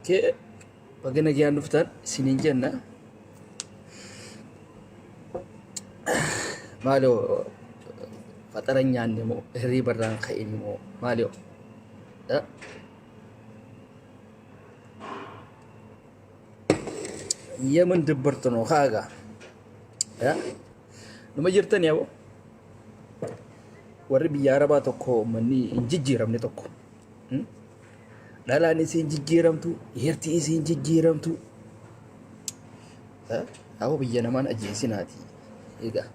Ke bagana gian duftan sinin jenna malo fataran nyaanne mo ribarran ka'in mo malo yaman dibbartano kaaga numa jirtan yabo warri biyya arabaa tokko manni hin jijjiiramne tokko dhalaan isiin jijjiiramtu heerti isiin jijjiiramtu awo biyya namaan ajeesinaati egaa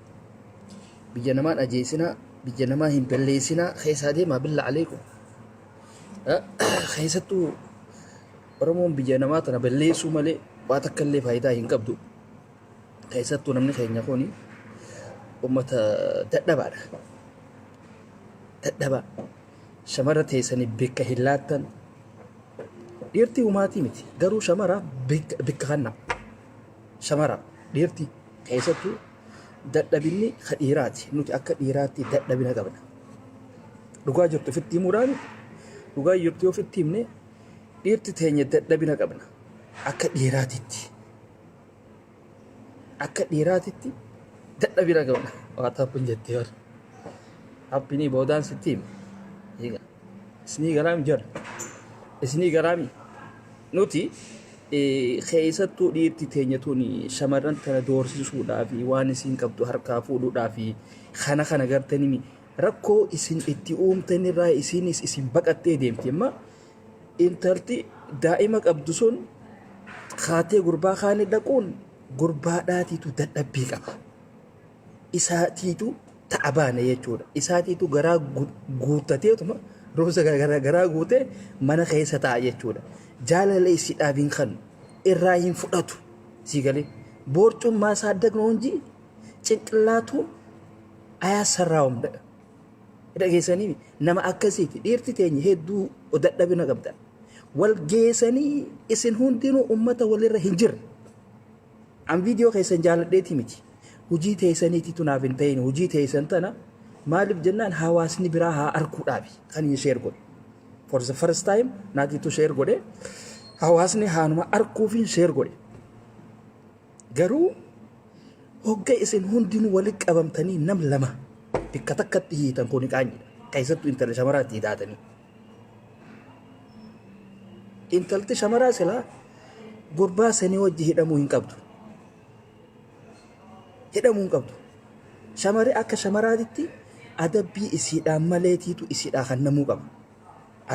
biyya namaan ajeesinaa biyya namaa hin balleessinaa keessaa deemaa billa aleekum keessattuu oromoon biyya namaa tana balleessuu malee waa takka illee faayidaa hin qabdu keessattuu namni keenya kuni ummata dadhabaadha dadhabaa shamara teessanii bikka hin laattan dhiirtii umaatii miti garuu shamara bikka kanna shamara dhiirtii keessattuu dadhabinni ka dhiiraati nuti akka dhiiraatti dadhabina qabna dhugaa jirtu ofitti himuudhaan dhugaa jirtu ofitti himne dhiirti teenya dadhabina qabna akka dhiiraatitti dadhabina qabna waa taphun jettee bar haphini boodaan sitti hima isinii garaami jara isinii garaami nuti keessattuu dhiirti teenya tuni shamarran tana doorsisuudhaaf waan isin qabdu harkaa fuudhuudhaaf kana gartanii rakkoo isin itti uumtan irraa isinis isin baqattee deemti amma intalti daa'ima qabdu sun kaatee gurbaa kaanii dhaquun gurbaadhaatiitu dadhabbii qaba isaatiitu ta'a baana jechuudha isaatiitu garaa guuttateetuma roobsa garaa guutee mana keessa ta'a jechuudha jaalala isi dhaabin kan irraa hin fudhatu siigalee boorcuun maasaa dagnoonji cinqillaatu ayaa sarraa'umdha dhageessanii nama akkasiiti dhiirti teenya hedduu dadhabina qabdan wal geessanii isin hundinuu ummata walirra hin jirre an viidiyoo keessan jaaladheeti miti hujii teessaniititu naaf hin ta'in hujii teessan tana maaliif jennaan hawaasni biraa haa arguudhaafi kan hin sheer godhe for the first time naatiitu sheer godhe hawaasni haanuma arguufin sheer godhe garuu hogga isin hundinuu walitti qabamtanii nam lama bikka takkatti hiitan kuni qaanyiidha keessattuu intala shamaraatti hidhaatanii intalti shamaraa silaa gurbaa sanii wajji hidhamuu hin qabdu shamarri akka shamaraatitti adabbii isiidhaan maleetiitu isiidhaa kannamuu qaba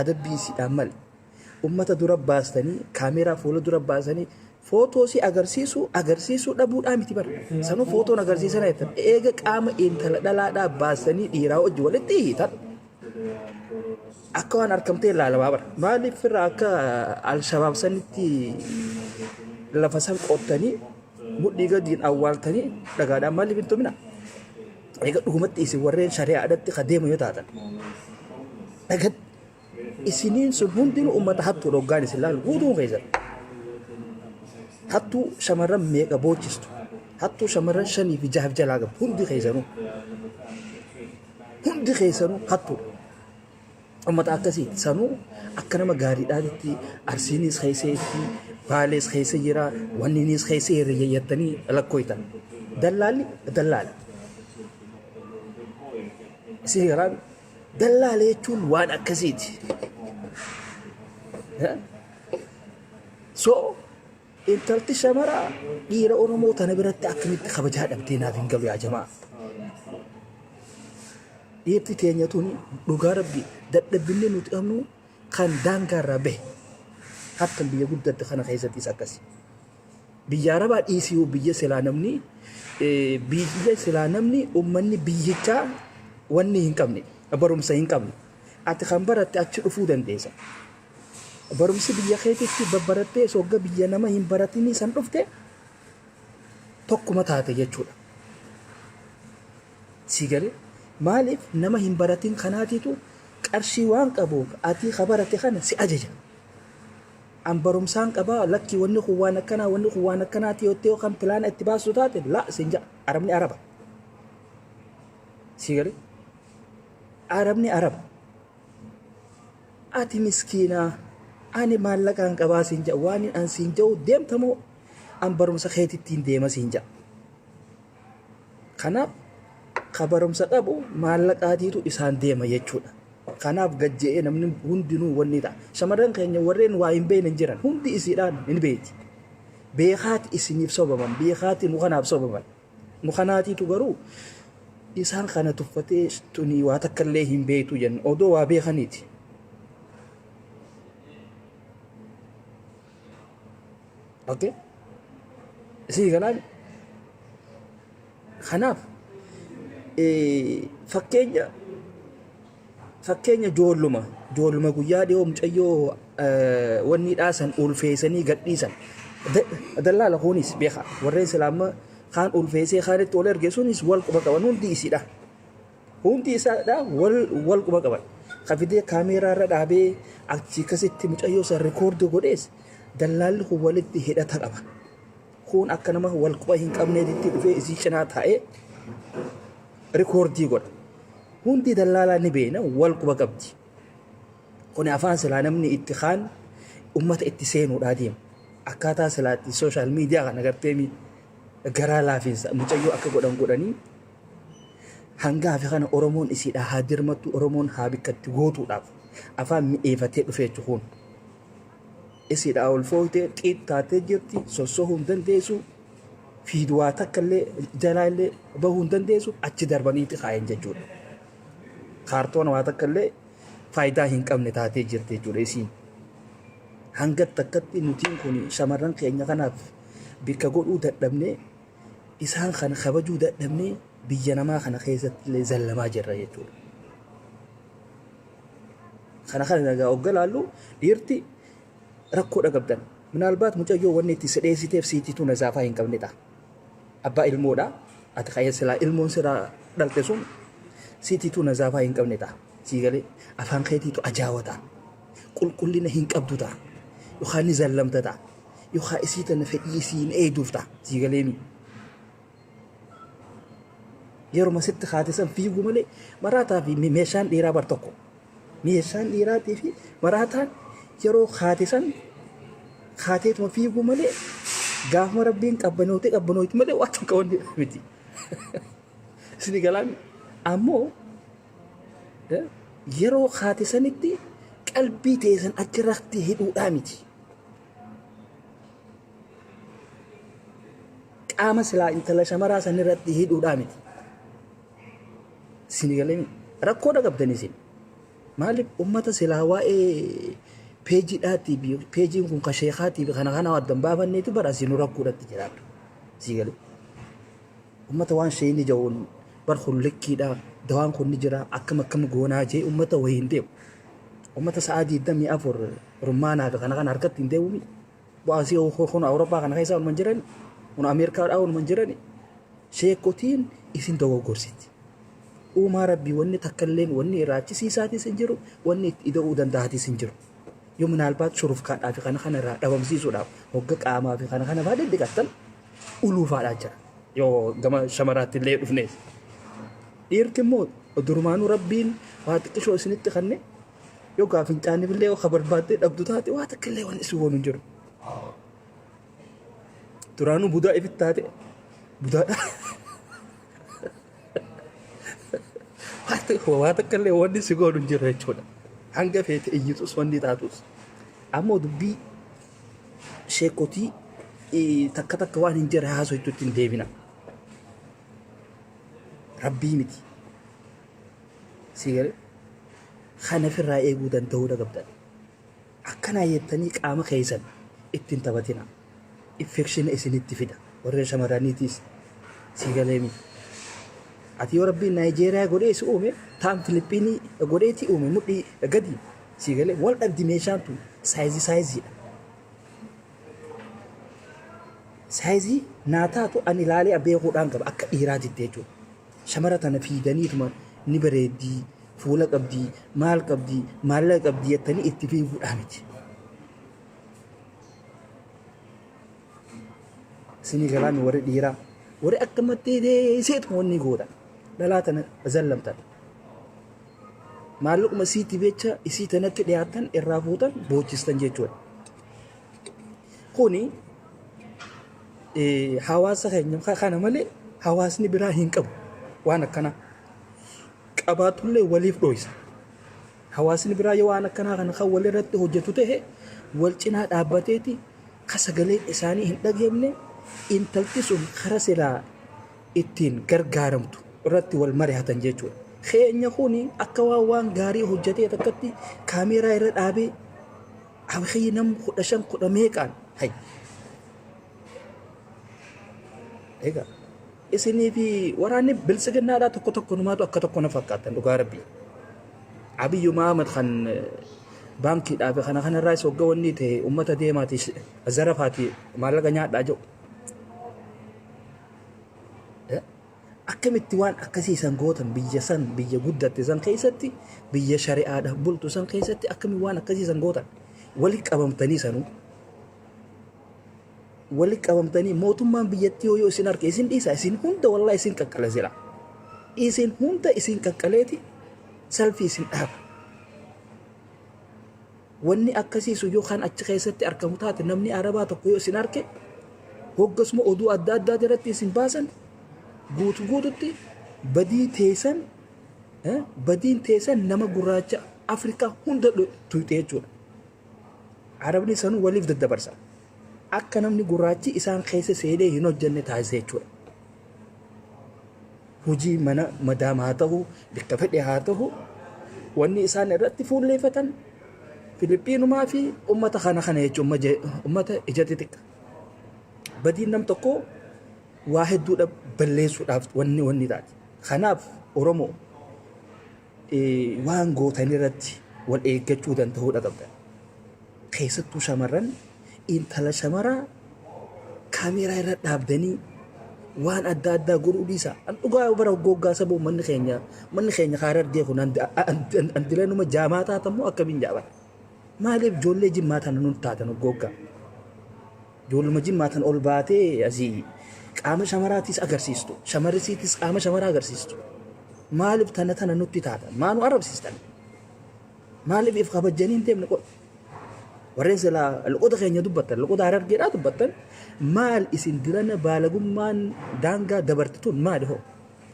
adabbii isiidhaan malee ummata dura baastanii kaameeraa fuula dura baasanii footoosi agarsiisuu dhabuudhaa miti bara sanuu footoon agarsiisan jettan eega qaama intala dhalaadhaa baastanii dhiiraa wajji walitti hiitan akka waan argamtee ilaalamaa bara maaliif irraa akka alshabaab sanitti lafa san qottanii mudhii gadiin awwaaltanii dhagaadhaan maaliif hin tumina eega dhugumatti isin warreen shari'aadhatti kadeemu yoo taatan dhagad isiniin sun hundinuu ummata hattuu dhoggaan isin laalu guutuun keessan hattuu shamarran meeqa boochistu hattuu shamarran 5 fi 6 jalaa qabu hundi keessanuu hattuu ummata akkasiiti sanuu akka nama gaariidhaatitti arsiinis keesseetti baalees keessa jira wanniinis keessa hiriyyattanii lakkooytan dallaala isin garaan dallaala jechuun waan akkasiiti so intalti shamaraa dhiira oromoo tana biratti akkamitti kabajaa dhabdee naaf hin galu yaa jamaa dhiirti teenya tuni dhugaa rabbi dadhabbinni nuti qabnu kan daangaarraa bahe hatta biyya guddatte kana keessattis akkasi biyya arabaa dhiisii biyya silaa namni ummanni biyyichaa wanni hin qabne barumsa hin qabne ati kan baratte achi dhufuu dandeessa barumsi biyya keetitti babbarattee sogga biyya nama hin baratinii san dhufte tokkuma taate jechuudha sigale maaliif nama hin baratin kanaatiitu qarshii waan qabuuf ati khabarate kana si ajaja an barumsaan qabaa lakki wanni waan akkanaati yottee kan pilaana itti baasu taate la sinja arabni araba sigale arabni araba ati miskiina ani maallaqaan qabaa siin jedha waan an siin jedhu deemtamoo an barumsa keetittiin deema siin jedha. Kanaaf ka barumsa qabu maallaqaatiitu isaan deema jechuudha. Kanaaf gajje'ee namni hundinuu wanni ta'a. Shamarran keenya warreen waa hin beekne jiran hundi isiidhaan hin beekti. Beekaati isiniif sobaman, beekaati nu kanaaf sobaman. Nu kanaatiitu garuu isaan kana tuffatee tuni waa takka illee hin beektu jenna odoo waa beekaniiti. Okay? Isii galaan kanaaf fakkeenya joolluma guyyaa dhiyoo mucayyoo wanni dhaasan ulfeessanii gadhiisan dallaala kunis beeka warreen islaama kaan ulfeessee kaanitti wal erge sunis wal quba qaban hundi isiidha wal quba qaban kafidee kaameeraa irra dhaabee achi akkasitti mucayyoo san rikoordi godhees dallaalli kun walitti hidhata qaba kun akka nama wal quba hin qabneetitti dhufee isii cinaa taa'ee rikoordii godha. Hundi dallaalaa ni beena wal quba qabdi. Kun afaan silaa namni itti kaan ummata itti seenuudhaa deema. Akkaataa silaatti sooshaal miidiyaa kan agartee garaa laafiinsa mucayyoo akka godhanii hangaa fi kana Oromoon isiidhaa haa dirmattu Oromoon haa bikkatti gootuudhaaf afaan mi'eeffatee dhufee jiruun. Isiidhaa ol fooytee xiittaatee jirti sossohuu hin dandeessu fiiduwaa takka illee jalaa illee bahuu hin dandeessu achi darbaniiti kaa'een jechuudha. Kaartoon waa takka illee faayidaa hin qabne taatee jirti jechuudha isiin. Hanga takkatti nutiin kun shamarran keenya kanaaf bikka godhuu dadhabnee isaan kana kabajuu dadhabnee biyya namaa kana keessatti illee zallamaa jirra jechuudha. Kana nagaa hoggalaallu dhiirti rakkoodha qabdan. Minaalbaat mucayyoo wanni itti sidheessiteef siitiitu nazaafaa hin qabne ta'a. Abbaa ilmoodha. Ati kayya silaa ilmoon siraa dhalte sun siitiitu nazaafaa hin qabne ta'a. Sii galee afaan keetiitu ajaa'ibaa ta'a. Qulqullina hin qabdu ta'a. Yookaan ni zallamta ta'a. Yookaan isii tana fedhii isii hin eeduuf ta'a. Sii galee yeroo sitti haatisan fiiguu malee maraataa fi meeshaan dhiiraa bar tokko. Meeshaan dhiiraatii fi maraataan yeroo haatisan haateetuma fiiguu malee gaafuma rabbiin qabbanooti malee waan tokko wanti miti. Sini galaan ammoo yeroo haatisanitti qalbii teessan achirratti hidhuudhaa miti. Qaama silaa intala shamaraa sanirratti hidhuudhaa miti. Sini galee rakkoodha qabdan isin. Maaliif ummata silaa waa'ee peejiin kun ka sheekaatii fi kana waddan baafanneeti bara asinu rakkoodhatti jiraatu. Sii galee ummata waan sheeyni ja'uun bar hullikkiidha dawaan kun ni jira akkam goonaa jee ummata wayii hin deemu. Ummata sa'aa 24 rummaanaa fi kana harkatti hin deemu. Bu'aasii kun Awurooppaa kana keessaa walumaan jirani kun Ameerikaadhaa walumaan jirani sheekotiin isin dogoggorsiti. Uumaa rabbii wanni takkalleen wanni irraachisiisaatis hin jiru wanni itti ida'uu danda'atis hin jiru. Yoo minaalbaat shuruuf kaadhaa fi kana irraa dhabamsiisuudhaaf hogga qaamaa fi kana baadee dhiqattan uluufaadhaa jira. Yoo gama shamaraatti illee dhufnees. Dhiirti immoo durumaanuu rabbiin waa xiqqishoo isinitti kanne yoo fincaaniif illee yoo barbaaddee dhabdu taate waa takka illee waan isin waliin jiru. Duraanuu budaa ifitti taate budaadha. Waa takka illee wanni si godhu hin jiru jechuudha. Hanga feete iyyitus wanni taatus. Ammoo dubbii sheekotii takka waan hin jirre haasoo itti hin deebina. Rabbii miti. Sii galee kana ofirraa eeguu danda'uu qabdan. Akkanaa jettanii qaama keessan ittiin taphatina. Infekshinii isinitti fida. Warreen shamarraniitiis sii galee miti. Ati yoo rabbiin Naayijeeriyaa godhee si uume taan Filiippiinii godheeti uume mudhii gadi sii galee wal dhabdi meeshaan tun saayiziidha. Saayizii naataatu ani ilaalee beekuudhaan qaba akka dhiiraatitti jechuudha. Shamara tana fiidaniituma ni bareeddii fuula qabdii maal qabdii maallaqa qabdii jettanii itti fiiguudhaa miti. Sini galaan warri dhiiraa warri akkamatti deeseetuma wanni gootan dhalaa tana zallamtan. maallaquma isiitti beecha isii tanatti dhiyaatan irraa fuutan boochistan jechuudha. Kuni hawaasa keenya kana malee hawaasni biraa hin qabu waan akkana qabaatullee waliif dhooysa. Hawaasni biraa yoo waan akkanaa kana kan walirratti hojjetu ta'e wal cinaa dhaabbateeti ka sagalee isaanii hin dhageemne intalti sun kara silaa ittiin gargaaramtu irratti wal mari'atan jechuudha. Keenya kuni akka waan gaarii hojjetee takkatti kaameeraa irra dhaabee abxii nam 15 meeqaan hay egaa isinii fi waraanni bilisiginnaadhaa tokko numaatu akka tokko na fakkaatan dhugaa rabbii. Abiyyu Mahamad kan baankii dhaabe kanarraa isa hogga wanni ta'e uummata deemaati zarafaati maallaqa nyaadhaa jiru. Akkamitti waan akkasiisan gootan biyya san biyya guddatte san keessatti biyya shari'aadha bultu san keessatti akkamitti waan akkasiisan gootan walitti qabamtanii sanuu walitti qabamtanii mootummaan biyyattii yoo isin arge isin dhiisa isin hunda wallahi isin qaqqala jira isin hunda isin qaqqaleeti salfii isin dhaaba wanni akkasiisu yoo kan achi keessatti argamu taate namni arabaa tokko yoo isin arge hoggasuma oduu adda addaa irratti isin baasan guututti badiin teessan nama gurraacha Afrikaa hunda tuyxe jechuudha. Arabni sanuu waliif daddabarsa. Akka namni gurraachi isaan keessa seenee hin hojjenne taasise jechuudha. Hojii mana madaama haa ta'u, bakka fedhe haa ta'u, wanni isaan irratti fuulleeffatan Filipiinumaa fi uummata kana jechuun uummata ija xixiqqa. Badiin nam tokko waa hedduudha balleessuudhaaf wanni taate. Kanaaf Oromoo waan gootan irratti wal eeggachuu danda'uudha qabda. Keessattuu shamarran intala shamaraa kaameeraa irra dhaabdanii waan adda addaa godhuu dhiisa. An dhugaa bara goggaa sabuu manni keenya kaara argee kun andilanuma jaamaa taatamoo akkamiin jaabata. Maaliif ijoollee jimmaatan nuti taatan goggaa. Ijoolluma jimmaatan ol baatee asii qaama shamaraatis agarsiistu shamarrisiitis qaama shamaraa agarsiistu maaliif tana nutti taata maanu arabsiistan maaliif if kabajjanii hin deemne qol warreen silaa luqoota keenya dubbattan luqoota harargeedhaa dubbattan maal isin dirana baalagummaan daangaa dabartituun maali hoo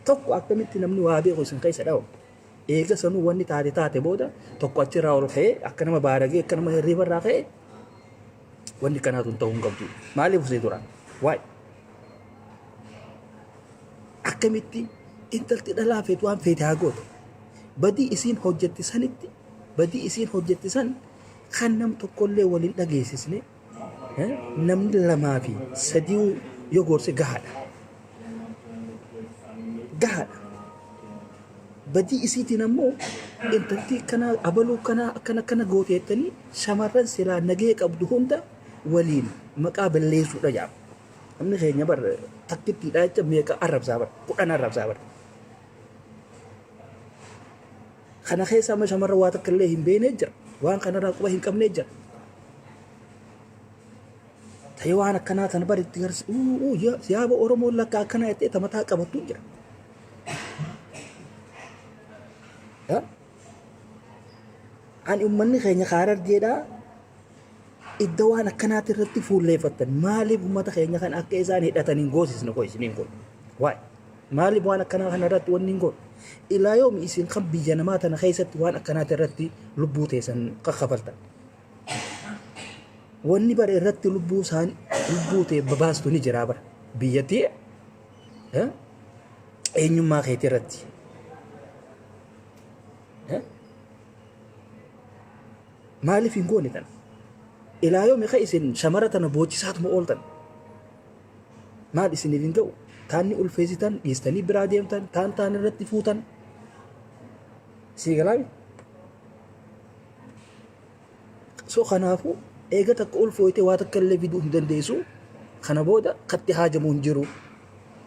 tokko akkamitti namni waa beeku isin keessa dhawu eega sanuu wanni taate booda tokko achirraa ol ka'ee akka nama baaragee akka nama hirribarraa ka'ee wanni kanaatu hin ta'uu hin qabdu maaliif usee duraan waa'ee akkamitti intalti dhalaa feetu waan feete haa gootu badii isiin hojjetti san kan nam tokkollee waliin dhageessisne namni 2 fi 3 yoo gorse gahaadha badii isiitiin ammoo intalti kana abaluu kana gooteettanii shamarran silaa nagee qabdu hunda waliin maqaa balleessuudha jaama. Namni keenya bar takkittiidha jecha meeqa arrabsaa bar 10 arrabsaa bar. Kana keessa amma shamarra waa takka illee hin beekne jira. Waan kanarraa quba hin qabne jira. Ta'ee waan akkanaa tan bar itti garsi siyaaba Oromoon lakka akkanaa jettee tamataa qabattu jira. Ani uummanni keenya Harargeedhaa idda waan akkanaati irratti fuulleeffatan maaliif uummata keenya kan akka isaan hidhataniin goosisna koo isiniin kun waay maaliif waan akkanaa kana irratti wanni hin goon ilaa yoom isin kan biyya namaa tana keessatti waan akkanaati irratti lubbuu teessan qaqqabaltan wanni bare irratti lubbuu ta'e babaastu ni jira bara biyyattii eenyummaa keetii irratti maaliif hin goone tan ilaa yoom isin shamara tana boochisaatuma ooltan maal isiniif hin ga'u taanni ulfeessitan dhiistanii biraa deemtan taan irratti fuutan sii galaabi so kanaafuu eega takka ulfooyte waa takka illee fiduu hin dandeessu kana booda katti haajamu hin jiru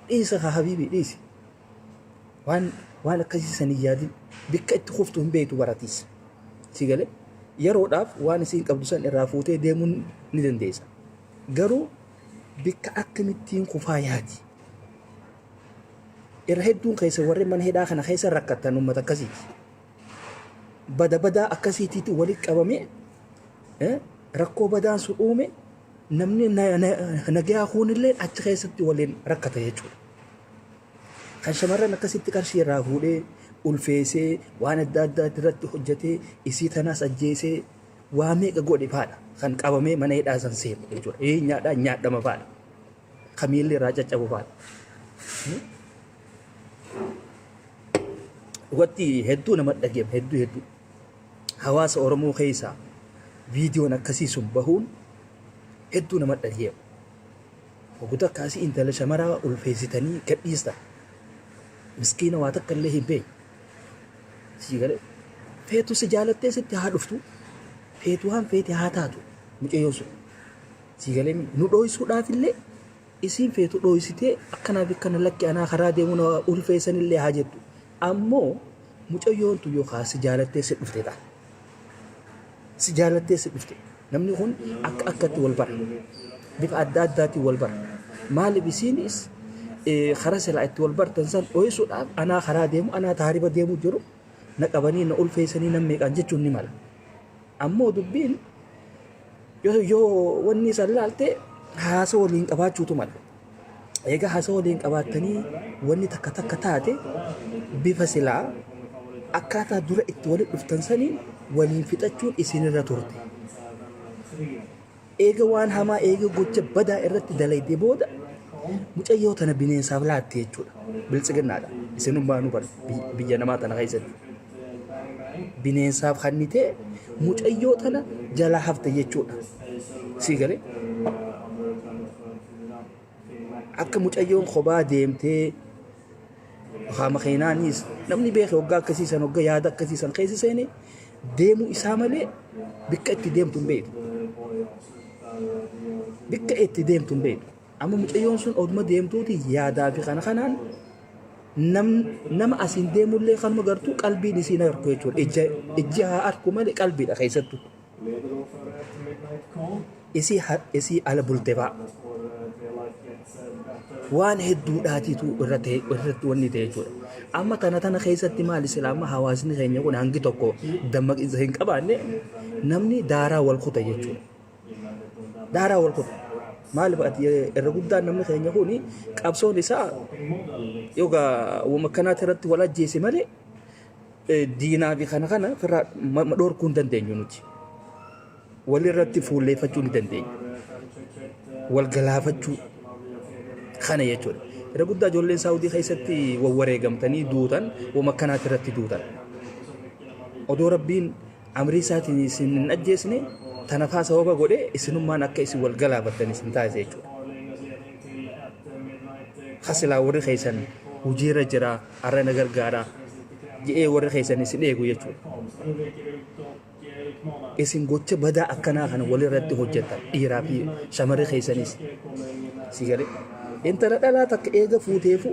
dhiisa haa habiibii dhiisi waan akkasiisan hin yaadin bikka itti kuftu hin beektu baratiis sii galee yeroodhaaf waan isin qabdu san irraa fuutee deemuun ni dandeessa. Garuu bikka akkamittiin kufaa yaati. Irra hedduun keessa warri mana hidhaa kana keessa rakkatan uummata akkasiiti. bada akkasiitiitti walitti qabame rakkoo badaan sun uume namni nagaa kuunillee achi keessatti waliin rakkata jechuudha. Kan shamarran akkasitti qarshii irraa fuudhee ulfeessee waan adda addaa irratti hojjetee isii tanaas ajjeesee waa meeqa godhe faadha kan qabamee mana hidhaa san seenu jechuudha. Nyaadhama faadha. Kamiilli irraa caccabu faadha. Dhugatti hedduu nama dhageem hedduu hawaasa Oromoo keessaa viidiyoon akkasii sun bahuun hedduu nama dhageem. Oguta akkasii intala shamaraa ulfeessitanii gadhiistan. Miskiina waa takka illee hin beekne. Sii galee feetu si jaalattee sitti haa dhuftu. Feetu waan feete haa taatu mucayyoo sun. Sii galee nu dhooyisuudhaaf illee isiin feetu dhooyisitee akkanaaf akkana lakki anaa karaa deemuun ulfeessan illee haa jettu. Ammoo mucayyoon tu yookaan si jaalattee si dhufte ta'a. Si jaalattee si dhufte. Namni kun akkatti wal bara. Bifa adda addaatiin wal bara. Maaliif isiinis karaa silaa itti wal bartan san dhooyisuudhaaf anaa karaa deemu anaa taariba deemu jiru na qabanii na ulfeessanii na meeqaan jechuun ni mala. Ammoo dubbiin yoo wanni san laaltee haasa waliin qabaachuutu mala. Egaa haasa waliin qabaattanii wanni takka taate bifa silaa akkaataa dura itti walitti dhuftan saniin waliin fixachuun isinirra turte. Eega waan hamaa eega gocha badaa irratti dalaydee booda mucayyoo tana bineensaaf laatte jechuudha. Biltsiginnaadha. Isinummaa nu bara biyya namaa tana keessatti. Bineensaaf kannitee mucayyoo tana jalaa hafte jechuudha. Sii galee akka mucayyoon kophaa deemtee makiinaanis namni beekee waggaa akkasiisan waggaa yaada akkasiisan keessa seenee deemuu isaa malee bikka itti deemtu hin beektu. Bikka itti deemtu hin beektu. Amma mucayyoon sun oduma deemtuuti yaadaa fi kanaan nama asiin deemullee kanuma gartuu qalbiin isiin harku jechuudha. Ijji haa harku malee qalbiidha keessattuu. Isii ala bulte fa'a. Waan hedduudhaatiitu irratti wanni ta'e jechuudha. Amma tana keessatti maali silaama hawaasni keenya kun hangi tokko dammaqinsa hin qabaanne namni daaraa wal kuta jechuudha. Daaraa wal kuta. Maaliif irra guddaan namni keenya kun qabsoon isaa yookaan wama kanaatti irratti wal ajjeese malee diinaa fi kana firraa dhorkuu hin dandeenyu nuti. Walirratti fuulleeffachuu ni dandeenya. Wal galaafachuu kana jechuudha. Irra guddaa ijoolleen Saawudii keessatti wawwareegamtanii duutan wama kanaatti irratti duutan. Odoo Rabbiin amrii isaatiin isin hin ajjeesne tanafaa sababa godhee isinummaan akka isin wal galaafattan isin taasise jechuudha. Hasilaa warri keessan hojiirra jira har'a na gargaara jedhee warri keessan isin eegu jechuudha. Isin gocha badaa akkanaa kana walirratti hojjetan dhiiraa fi shamarri keessanis si galee intala dhalaa takka eega fuuteefu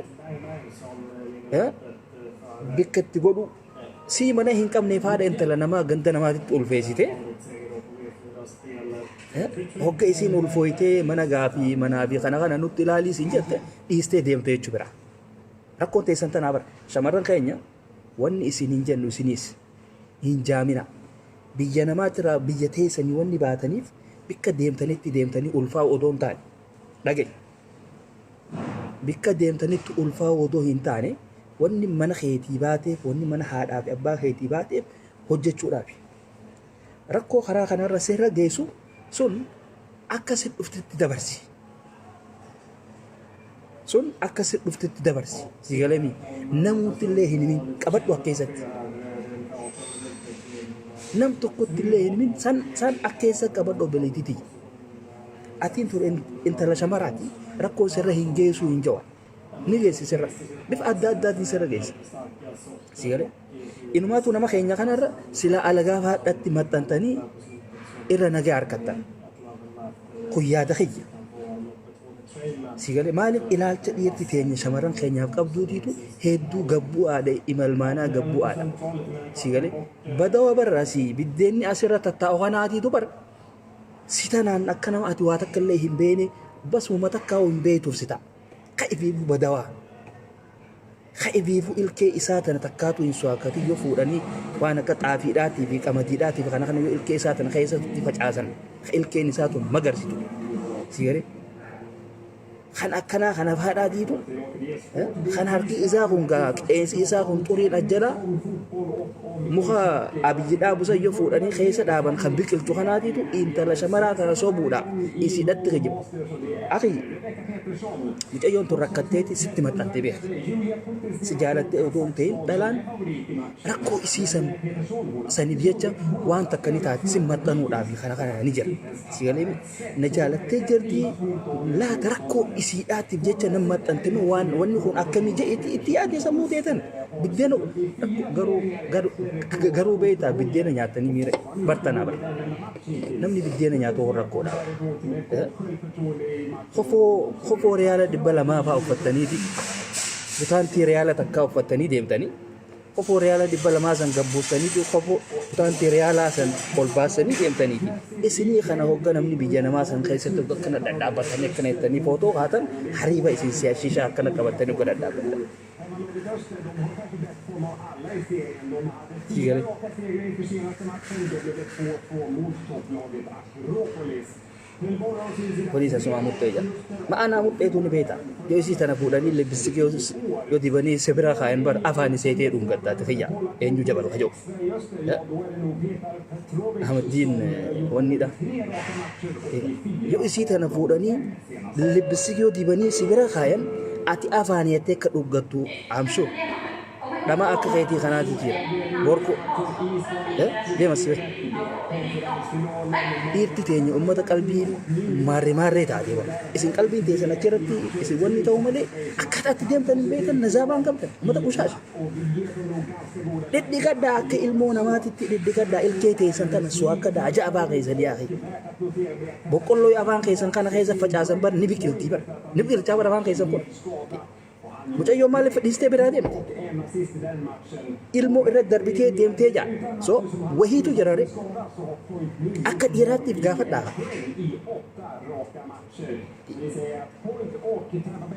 bikka itti godhu sii mana hin qabneef haadha intala namaa ganda namaatitti ulfeessite hogga isiin ulfooytee mana gaafii manaa fi kana nutti ilaalii siin jette dhiistee deemte jechuu bira. Rakkoon teessan tanaa bara shamarran keenya wanni isin hin jennu isinis hin jaamina. Biyya namaatirraa biyya teessanii wanni baataniif bikka deemtanii ulfaa odoo hin taane dhagaye. Bikka deemtanitti ulfaa odoo hin taane wanni mana keetii baateef wanni mana haadhaa fi abbaa keetii baateef hojjechuudhaaf. Rakkoo karaa kanarra seerra geessu sun akka si dhuftetti dabarsi. Sun akka si dhuftetti dabarsi. Si galami namuutti illee hin himin qabadhu akka keessatti. Nam tokkotti illee hin himin san akka keessa qabadhu obboleettii. Atiin ture intala shamaraati rakkoo sirra hin geessu hin jawa. Ni geessi sirra. Bifa adda addaatiin sirra geessi. Si galee inumaatu nama keenya kanarra sila alagaa haadhatti maxxantanii irra nagaa harkattan. Kun yaada kiyya. Si galee maaliif ilaalcha dhiirti teenya shamarran keenyaaf qabduutiitu hedduu gabbu'aadha imalmaanaa gabbu'aadha. Si galee badawa barraasi biddeenni asirra tattaa'u kanaatiitu bara. Si tanaan akka nama ati waa takka illee hin beene basuma takkaa hin beektuuf si ta'a. Ka'ifi badawaa. Kaibiifu ilkee isaa tana takkaatu hin su'akkati yoo fuudhanii waan akka xaafiidhaatii fi qamadiidhaatii fi kana yoo ilkee isaa tana keessatti facaasan ilkeen isaa tun magarsitu sigaree kan akkanaa kana faadhaatiitu kan harki isaa kun qeensi isaa kun xuriin ajjala muka abiyyi dhaabusa yoo fuudhanii keessa dhaaban kan biqiltu kanaatiitu intala shamaraa tana sobuudha isiidhatti geejjibu akhi mucayyoon tun rakkatteeti sitti maxxantee beekti si jaalattee otoo hin ta'in dhalaan rakkoo isiisan saniif jecha waan takka ni taati si maxxanuudhaaf kana kana ni jira si galee na jaalattee jirti laata rakkoo isiidhaatiif jecha nama maxxantee waan wanni kun akkamii jedhe itti yaadee sammuu teetan biddeena garuu beektaa biddeena nyaatanii miira bartanaa bara namni biddeena nyaatu rakkoodha kofoo reyaala 200 fa'aa uffattaniiti butaantii reyaala takkaa uffattanii deemtanii kofoo reyaala 200 san gabbuuftaniiti kofoo butaantii reyaala san ol baasanii deemtaniiti isinii kana hogga namni biyya namaa san keessatti akkana dhadhaabatanii akkana jettanii footoo kaatan hariiba isin siyaashishaa akkana qabatanii hogga dhadhaabatan. Polisi asuma murtee jira. Ma'ana murteetu ni beekta. Yoo isii tana fuudhanii lebbisii yoo dibanii sibira kaayan bara afaan iseetee dhungattaate fayyaa eenyu jabalu hajoo. Ahmadiin wannidha. Yoo isii tana fuudhanii lebbisii yoo dibanii sibira kaayan ati afaan yettee akka dhuggattu amshuu. Dama akka keetii kanaati jira. Borko deemas dhiirti teenya ummata qalbii maarree taatee bara. Isin qalbiin teessan achirratti isin wanni ta'u malee akkaataatti deemtan hin beektan nazaabaan qabdan ummata qushaasha. Dhidhigaddaa akka ilmoo namaatitti dhidhigaddaa ilkee teessan tana su akka daaja abaa keessanii haa boqqolloo afaan keessan kana keessa facaasan bara ni biqiltii bara. Ni biqilchaa bara afaan keessan kun. Mucayyoo maaliif dhiistee biraa deemte? Ilmoo irratti darbitee deemtee jaa. So wahiitu jirare akka dhiiraattiif gaafadhaa.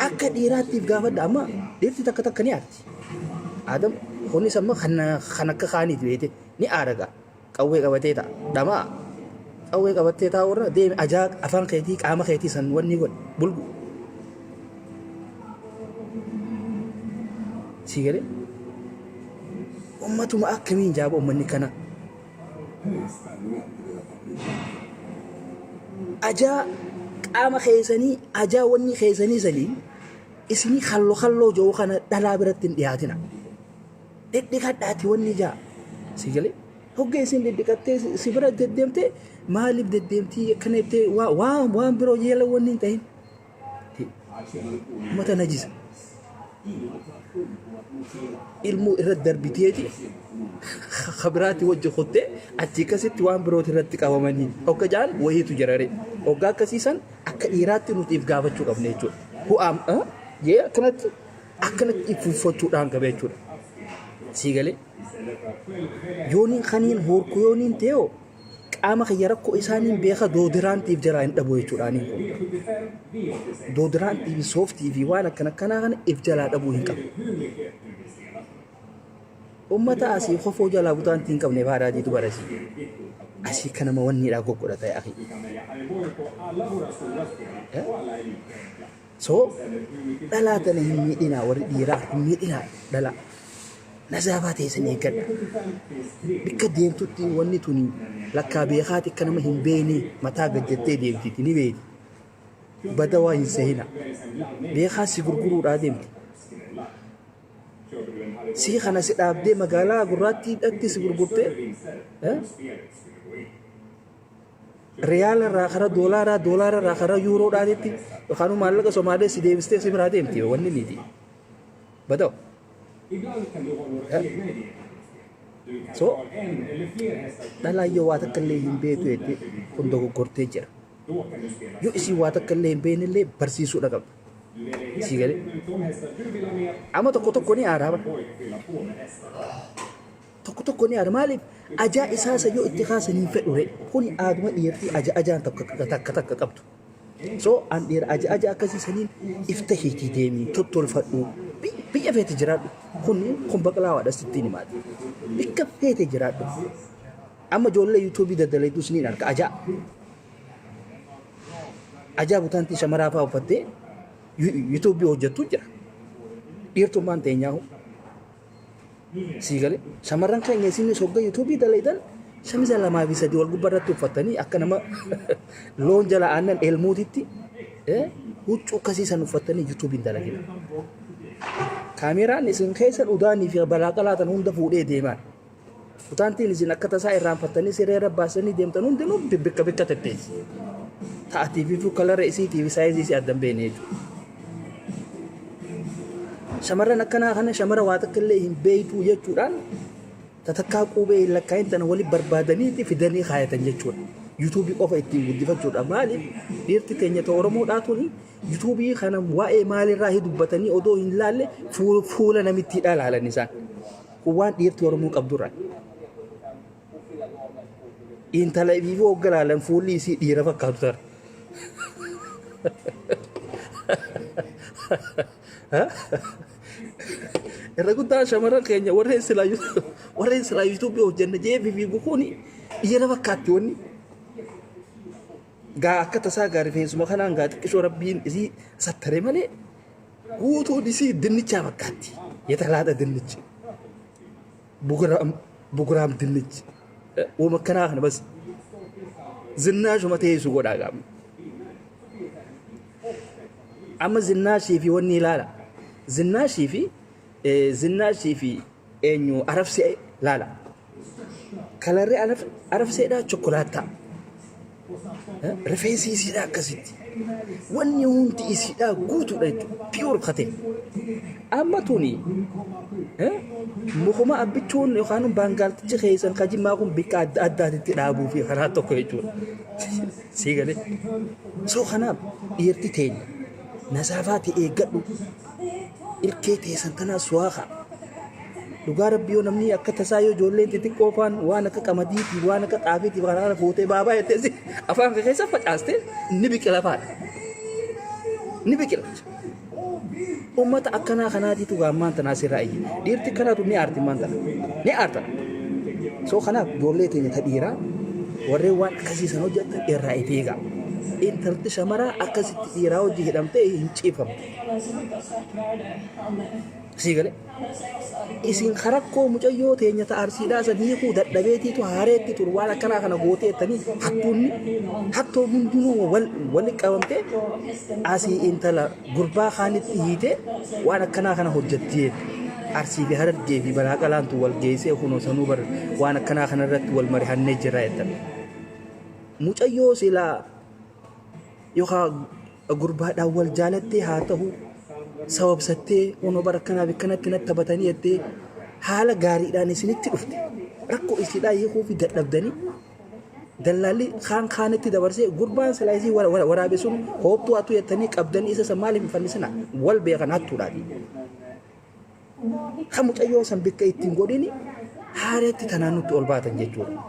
Akka dhiiraattiif gaafadhaa amma dhiirti takka takka ni aarti. Adam kunis amma kan akka kaaniiti beete ni aaraga. Qawwee qabatee ta'a. Dhamaa qawwee qabattee taa'u irra deeme ajaa afaan keetii qaama keetii san wanni godhe bulgu. Sigale ummatuma akkamiin jaaba ummanni kana ajaa qaama keessanii ajaa wanni keessanii sanii isinii halloo jiru kana dhalaa biratti hin dhiyaatina dhidhiqadhaati wanni jaa sigale hogga isin dhidhiqattee si bira deddeemtee maaliif deddeemtii akkana jettee waan biroo yeela wanni hin ta'in ummata najisa ilmu irratti darbiteeti khabiraati wajji qottee achi akkasitti waan birooti irratti qabamanii hogga jaan wahiitu jirare hogga akkasiisan akka dhiiraatti nutiif gaafachuu qabne jechuudha. Bu'aam yee akkanatti ifuuffachuudhaan qaba jechuudha. Siigalee yooniin kaniin horku yooniin ta'ee qaama kiyya rakkoo isaaniin beeka doodiraantiif jala hin dhabu jechuudhaaniin kun. Doodiraantiif sooftii fi waan akkanaa kana if jalaa dhabuu hin qabu. Ummata asii kofoo jalaa butaantii hin qabne baadhaatiitu barasi. Asii kanama wanniidhaa goggodha ta'e akhi. So dhalaa tana hin miidhinaa warri dhiiraa hin miidhinaa dhalaa. Nazaabaa teessan eeggadha. Bikka deemtutti wanni tuni lakkaa beekaati akka nama hin beekne mataa gajjattee deemtiti ni beekti. Bada waa hin sehina. Beekaa si gurguruudhaa deemti. Si kana si dhaabdee magaalaa gurraattii dhatti si gurgurtee reyaala irraa kara doolaara irraa kara yuuroodhaatitti yookaan maallaqa Somaalee si deebistee si biraa deemti wanni niiti. Badao. So dhalaa yoo waa takka illee hin beektu jettee kun dogoggortee jira. Yoo isin waa takka illee hin beekne illee barsiisuudha qabda. Sigale amma tokko ni aara tokko ni aara maaliif ajaa isaasa yoo itti kaasanii fedhure kuni aaduma dhiirtii ajaan takka qabdu So an dhiira aja akkasii saniin ifta hiitii deemii tottolfadhu biyya feete jiraadhu kun baqlaawaadha sittiin himaati bikka feete jiraadhu amma ijoollee yuutuubii daddaleetu siniin arga ajaa butaantii shamaraa fa'aa uffattee yuutuubii hojjettu jira dhiirtummaan teenyaahu sii galee shamarran keenya isin sogga yuutuubii daleedan shamiza lamaa fi sadii wal gubbarratti uffatanii akka nama loon jala aannan elmuutitti huccuu akkasiisan uffatanii yuutuubiin dalagina. Kaameraan isin keessan udaanii fi balaa qalaatan hunda fuudhee deemaan. Utaantiin isin akka tasaa irraanfattanii sireera baasanii deemtan hundinuu bikka tetteessi. Ta'atii fi kalara isiitii fi saayizii isii addan beene jechuudha. Shamarran akkanaa kana shamara waa takka illee hin beeytuu jechuudhaan tatakkaa qubee hin lakkaa'in tana waliin barbaadanii fidanii kaayatan jechuudha. Yuutuubii qofa ittiin guddifachuudha. Maaliif dhiirti keenya ta'e Oromoodhaa tuni yuutuubii kana waa'ee maalirraa dubbatanii odoo hin laalle fuula namittiidhaa laalan isaan. Kun waan dhiirti Oromoo qabdurraa. Intala fi hogga laalan fuulli isii dhiira fakkaatu tara. Irra guddaa shamarran keenya warreen silaa yuutuubii hojjenna jeefi fi bukuuni dhiira fakkaatti wanni. Gaa akka tasaa gaa rifeensuma kanaan gaa xiqqishoo rabbiin isii sattare malee guutuun isii dinnichaa fakkaatti. Yetalaadha dinnichi. Buguraam dinnichi. Uuma akkanaa kana bas zinnaashuma teessu godhaa gaama. Amma zinnaashii fi wanni ilaala. Zinnaashii fi eenyu arabsee laala. Kalarree arabseedhaa chokkolaataa. Rifeensi isiidhaa akkasitti. Wanni hundi isiidhaa guutuudha jechuudha. Piyuur katee. Amma tuni mukuma abbichuun yookaan baangaaltichi keessan kajimmaa kun bikka adda addaatitti dhaabuu fi karaa tokko jechuudha. Sii galee. Soo kanaaf dhiirti teenya nasaafaati eeggadhu. Ilkee teessan tanaa suwaaqa. Dhugaa rabbii yoo namni akka tasaa yoo ijoolleen xixiqqoo faan waan akka qamadiitii waan akka xaafiitii kana fuutee baabaa jetteesi afaan keessa facaastee ni biqila faadha. Ni biqila. Ummata akkanaa kanaatiitu gaammaan tanaa sirraa iyyi. Dhiirti kanaatu ni aarti maan tana. Ni aartan. Soo kanaaf ijoollee teenya ta dhiiraa warreen waan akkasiisan hojjetan irraa eegaa. Intalti shamaraa akkasitti dhiiraa hojii hidhamtee hin ciifamtu. Sii galee. Isin harakkoo mucayyoo teenya ta'arsiidhaa sadii kuu dadhabeetiitu haareetti turu waan akkanaa kana gooteettanii hattoo hundinuu wal qabamtee asii intala gurbaa kaanitti hiitee waan akkanaa kana hojjettee arsii fi harargee fi balaa qalaantu wal geessee kunoo sanuu bar waan akkanaa kana irratti wal marihannee jira jettan. Mucayyoo silaa yookaan gurbaadhaan wal jaalattee haa ta'u sababsattee kunoo bara kanaaf akkanatti natti taphatanii jettee haala gaariidhaan isinitti dhufte rakkoo isiidhaa hiikuu fi dadhabdanii dallaalli kaanitti dabarsee gurbaan silaa isii waraabe sun hoottuu hattuu jettanii qabdanii isa san maaliif hin fannisina wal beekan hattuudhaati. Kan mucayyoo san bikka ittiin godhini haareetti tanaan nutti ol baatan jechuudha.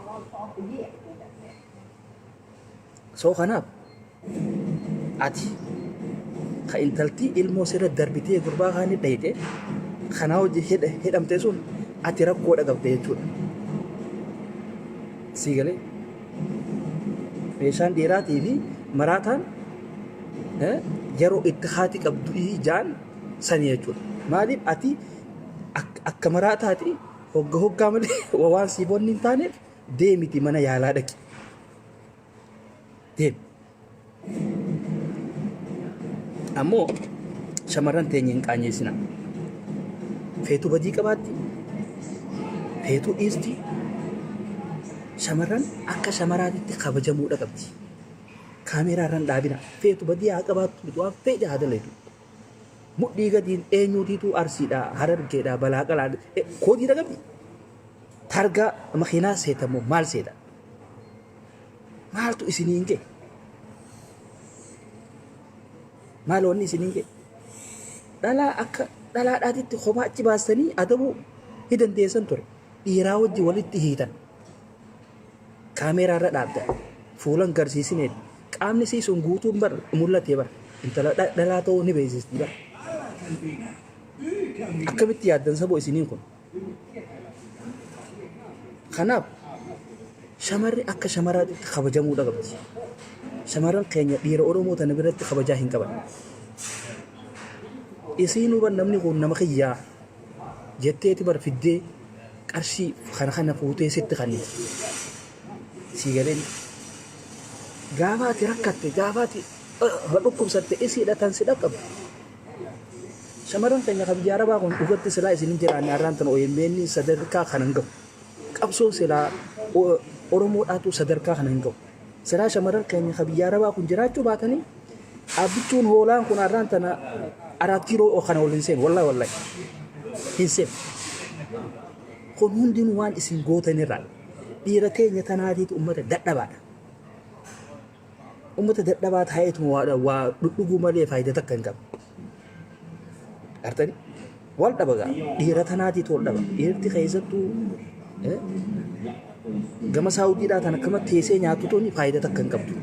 Soo kanaaf ati ka intaltii ilmoo sirra darbitee gurbaa kaanii dhayite kanaa hojii hidhamte sun ati rakkoodha qabde jechuudha. Sii galee meeshaan dhiiraatii fi maraataan yeroo itti haati qabdu ijaan sanii jechuudha. Maaliif ati akka maraataati hoggaa malee waan siifonni hin taaneef deemiti mana yaalaa dhaqi. Deemi. Ammoo shamarran teenya hin qaanyeessina. Feetuu badii qabaatti. Feetuu dhiisti. Shamarran akka shamaraatitti kabajamuudha qabdi. Kaameeraarraan dhaabina. Feetuu badii haa qabaattu waan fedhe haa dalaitu. Mudhii gadiin eenyuutiitu arsiidhaa, harargeedhaa, balaa qalaa koodiidha qabdi. Targaa makiinaa seetamoo maal seeta? Maaltu isiniin ga'e? Maal wanni isiniin ga'e? Dhalaa akka dhalaadhaatitti kophaa achi baastanii adabuu hin dandeessan ture. Dhiiraa wajji walitti hiitan. Kaameeraarra dhaabda. Fuulan garsiisineen qaamni isii sun guutuun bar mul'ate bar intala dhalaa ta'uu ni beeksisti bar akkamitti yaaddan saboo isiniin kun kanaaf shamarri akka shamaraatti kabajamuudha qabdi shamarran keenya dhiira Oromoo tana biratti kabajaa hin qaban isiin huban namni kun nama kiyyaa jetteeti bar fiddee qarshii kana fuutee sitti kanniti sii galeen gaafaati rakkatte gaafaati dhukkubsatte isiidha tan si dhaqqabu shamarran keenya kabiyyaa Arabaa kun dhugatti silaa isin jiraanne arraan tan OMN sadarkaa kanan gahu qabsoo silaa Oromoodhaatu sadarkaa kana hin gahu silaa shamarran keenya kabiyyaa Arabaa kun jiraachuu baatanii abbichuun hoolaan kun arraan tana 4 kiiloo kana waliin seen wallahi hin seen kun hundin waan isin gootanirraa dhiira keenya tanaatiitu ummata dadhabaadha ummata dadhabaa ta'eetu waa dhudhuguu malee faayidaa takka hin qabu artani wal dhabagaa dhiira tanaatiitu wal dhaba dhiirti keessattuu gama Saawudiidhaa tan akkama teessee nyaattu tuni faayidaa takka hin qabdu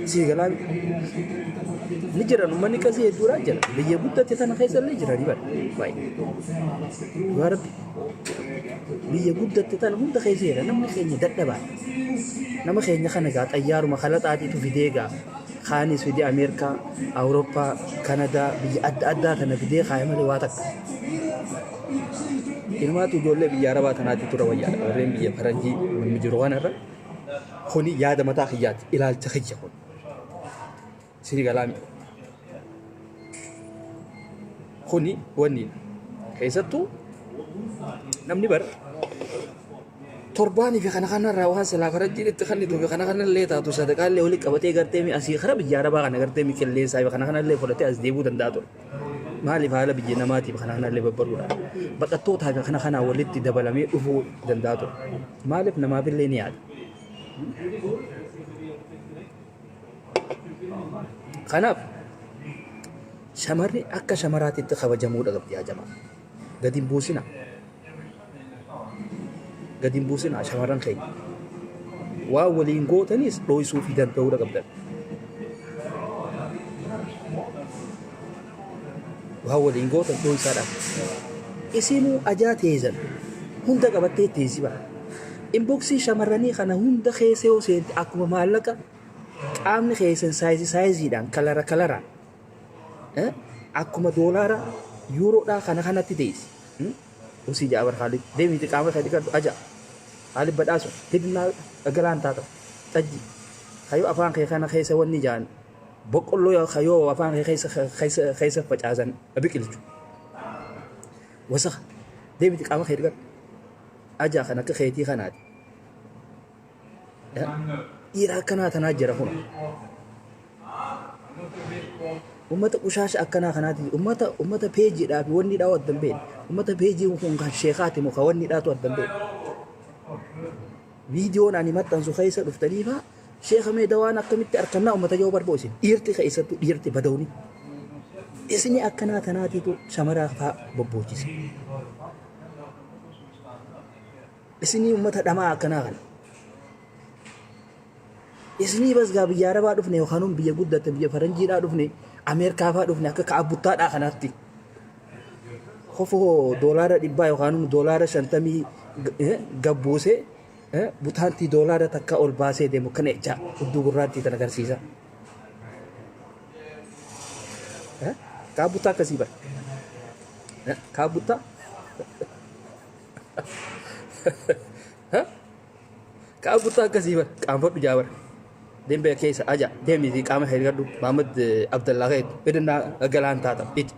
Sigalaan ni jiran uummanni qasii hedduudhaa jira biyya guddatte tana keessa illee jiranii baay'ee biyya guddatte tana hunda keessa jira namni keenya dadhabaa nama keenya kana gaa xayyaaruma kalaxaatiitu fidee gaa kaanis fidee Ameerikaa Awurooppaa Kanadaa biyya adda addaa tana fidee kaa'e malee waa takka ilmaatu ijoollee biyya Arabaa tanaatti tura wayyaadha warreen biyya faranjii namni jiru waan irra kuni yaada mataa kiyyaatti ilaalcha kiyya kun Siigalaami kuni wanni keessattuu namni bar torbaanii fi kana irraa waan silaa faranjiin itti kannituu fi kana illee taatu sadaqaallee walitti qabatee gartee mi asii kara biyya Arabaa kana gartee mi qilleensaa fi kana illee fudhatee as deebuu danda'a ture maaliif haala biyya namaatiif kana illee babbaruudha baqattootaa fi kana walitti dabalamee dhufuu danda'a ture maaliif namaaf illee ni yaada kanaaf shamarri akka shamaraatitti kabajamuudha qabdi yaa jamaa gadi hin buusinaa shamarran keenya waa waliin gootanis dho'isuu fi danda'uudha qabdan waa waliin gootan dho'isaadhaaf isinuu ajaa teessan hunda qabattee teessiba inboksii shamarranii kana hunda keessee yoo seente akkuma maallaqa qaamni keessan saayiziidhaan kalaraan akkuma doolaara yuuroodhaa kanatti teessi usii jaabar Khalid deemiti qaama kadi kaddu aja Khalid badhaasu hidnaa galaan taata tajji kayo afaan kee kana keessa wanni jaan boqqolloo yoo kayo afaan kee keessa facaasan biqilchu wasa deemiti qaama kadi kaddu aja kana akka keetii kanaati dhiira akkanaa tanaa jira kun ummata qushaasha akkanaa kanaati ummata peejiidhaa fi wanni dhaawat dambeen ummata peejii kun kan sheekaati muka wanni dhaatu dambeen viidiyoon ani maxxansu keessa dhuftaniifa sheeka mee dawaan akkamitti arkannaa ummata yoo barboosin dhiirti keessattuu dhiirti badawni isini akkanaa tanaatiitu shamaraa faa bobbochise isini ummata dhamaa akkanaa kana isini bas gaa biyya Arabaa dhufne yookaan biyya guddatte biyya faranjiidhaa dhufne Ameerikaa faa dhufne akka ka'abbuttaadhaa kanaatti hofoo doolaara 100 yookaan doolaara 50 gabbuusee butaantii doolaara takka ol baasee deemu kana ija hudduu gurraattii tan agarsiisa ka'abbuttaa akkasii bara ka'abbuttaa ka'abbuttaa akkasii bara qaanfadhu jaabara dembe keessa aja demiti qaama heergadhu Muhammad Abdullah Khayd bedna galaan taata it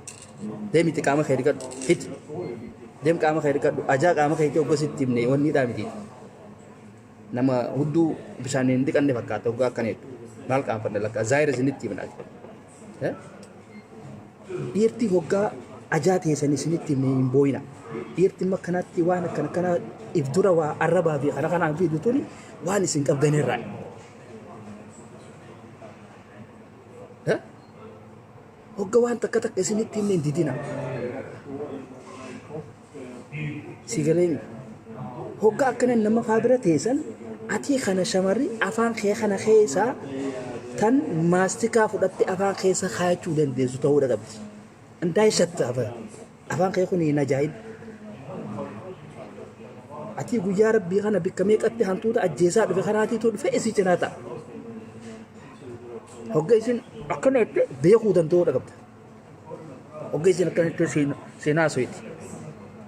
demiti qaama heergadhu it dem qaama heergadhu aja qaama heergadhu gositti himne wanni dhaamiti nama hudduu bishaaniin dhiqanne fakkaata ugaa akkaneetu maal qaanfadha lakka zaayira isinitti himnaati dhiirti hoggaa ajaa teessanii isinitti himne hin booyina dhiirti makkanatti waan akkana if dura waa arrabaa fi kanaan fi dutuni waan isin qabdanirraa hogga waan takka isinitti himne didina Sigaleen hoggaa akkana nama faabira teessan ati kana shamarri afaan kee kana keessaa tan maastikaa fudhatte afaan keessa kaayachuu dandeessu ta'uu qabdi. Andaa isatti afaan kee kun hin ajaa'ib. Ati guyyaa rabbii kana bikka meeqatti hantuuta ajjeesaa dhufe kanaatiitu dhufe isii cinaa ta'a. Hoggaa isin akkana itti beekuu danda'uu qabda. Hoggaa isin akkana itti seenaa sooti.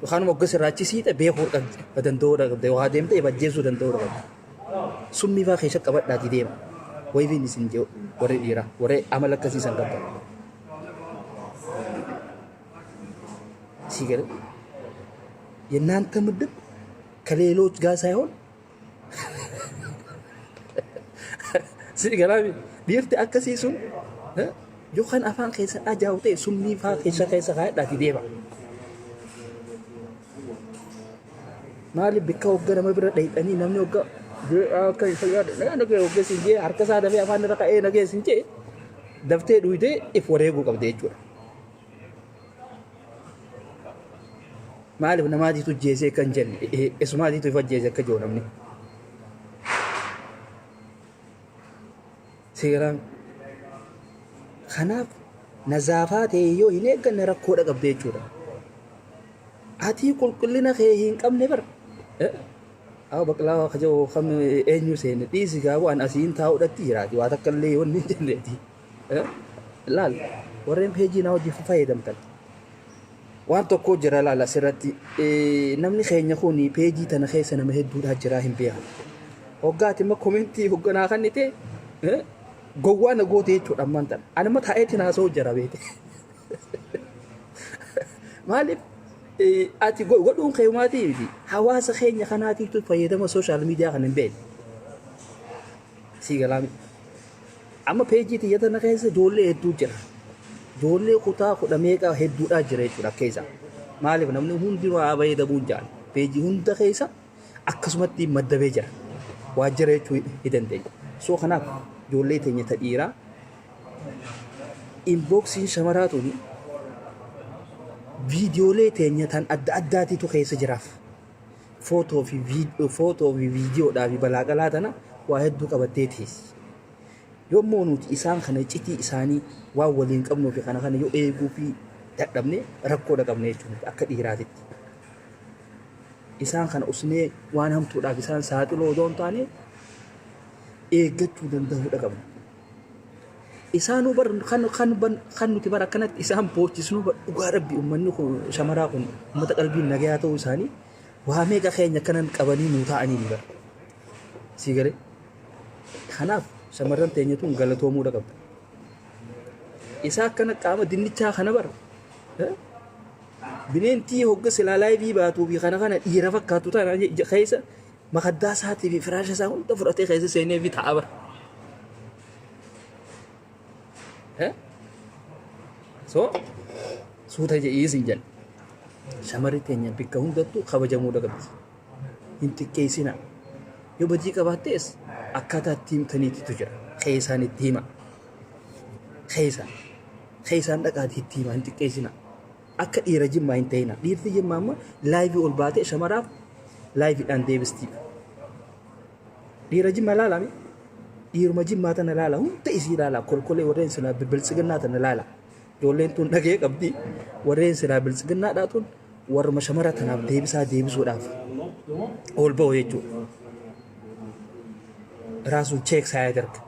Yookaan hoggaa sirraachisiidha beekuu danda'uu qabda. Waa deemtee ajjeesuu danda'uu qabda. Summii fa'aa keessa qabadhaatii deema. Wayfiin isin jiru warri dhiiraa warri amala akkasiisan qabda. Sigara የእናንተ ምድብ ከሌሎች ጋር ሳይሆን ሲገራሚ ቢርት አከሲሱን ዮሐን አፋን ከሰ አጃውቴ ሱሚፋ ከሰ ካዳት ይዴባ ማሊ ቢካው ገረ መብረ ዳይጠኒ ነምኒ ወጋ ከይ ፈያድ ነገ ወገ ሲንጄ አርከሳ ደፈ አፋን ረቀኤ ነገ ሲንጄ ደፍቴ ዱይቴ ኢፍ ወሬጉ ቀብዴ ጁራ maaliif namaatiitu jeesee kan jenne isumaatiitu ifa jeesee akka jiru namni seeraan kanaaf nazaafaa ta'e yoo hin eegganne rakkoodha qabdee jechuudha. Ati qulqullina kee hin qabne bar baqlaa kajoo kam eenyu seenne dhiisi gaabu an asiin taa'uudhatti jiraati waa takka illee yoo hin jenneeti laal warreen peejii naa hojii fayyadamtan. Waan tokko jira laala asirratti namni keenya kun peejii tana keessa nama hedduudha jira hin beekan. Hoggaati immoo komentii hogganaa kan nite gowwaa na goote jechuudha ammaan tana. Anuma taa'eetti naasoo jira beete. Maaliif ati godhuun keewwaatii miti hawaasa keenya kanaatiitu fayyadama sooshaal miidiyaa kan hin beekne. Siigalaami. Amma peejii tiyya tana keessa ijoollee hedduu jira. Ijoollee kutaa kudha meeqa hedduudhaa jira jechuudha keessa. Maaliif namni hundi waa fayyadamuu jaal. Peejii hunda keessa akkasumatti maddabee jira. Waa jira jechuu hin dandeenya. So kanaaf ijoollee teenya dhiiraa inboksiin shamaraa tuni viidiyoolee teenya tan adda addaatiitu keessa jiraaf. Footoo fi viidiyoodhaa fi balaaqalaa tana waa hedduu qabattee teessi. Yommuu nuti isaan kana citii isaanii waan waliin qabnuu fi kana yoo eeguu fi dadhabne rakkoodha qabne jechuudha akka dhiiraatitti. Isaan kana usnee waan hamtuudhaaf isaan saaxiloo osoo hin taane eeggachuu danda'uudha qabna. Isaanuu bar kan nuti bar akkanatti isaan boochisnu dhugaa rabbi uummanni kun shamaraa kun uummata qalbiin nagayaa ta'uu isaanii waa meeqa keenya kanan qabanii nuu ta'anii ni bara. Siigare kanaaf shamarran teenyatuun galatoomuudha qabda. Isaa akkana qaama dinnichaa kana bara bineentii hogga silaa laayivii baatuu fi kana dhiira fakkaatu taana keessa makaddaa isaatii fi firaasha isaa hunda fudhatee keessa seenee fi ta'a bara. So suuta jedhiisin jenna. Shamarri teenya bakka hundattuu kabajamuudha qabdi. Hin xiqqeessina. Yoo badii qabaattees akkaataa itti himtaniitu jira. Keessaan itti hima. Keessaan dhaqaatii itti hima hin xiqqeessina. Akka dhiira jimmaa hin ta'ina. Dhiirti jimmaa amma laayivii ol baatee shamaraaf laayiviidhaan deebistiif. Dhiira jimmaa ilaalame dhiiruma jimmaa tana ilaala hunda isii ilaala kolkolee warreen silaa biltsiginnaa tana ilaala. Ijoolleen tun dhagee qabdi warreen silaa biltsiginnaadhaa tun warruma shamara tanaaf deebisuudhaaf ol ba'u jechuudha. Raasuun cheek saa yadarga.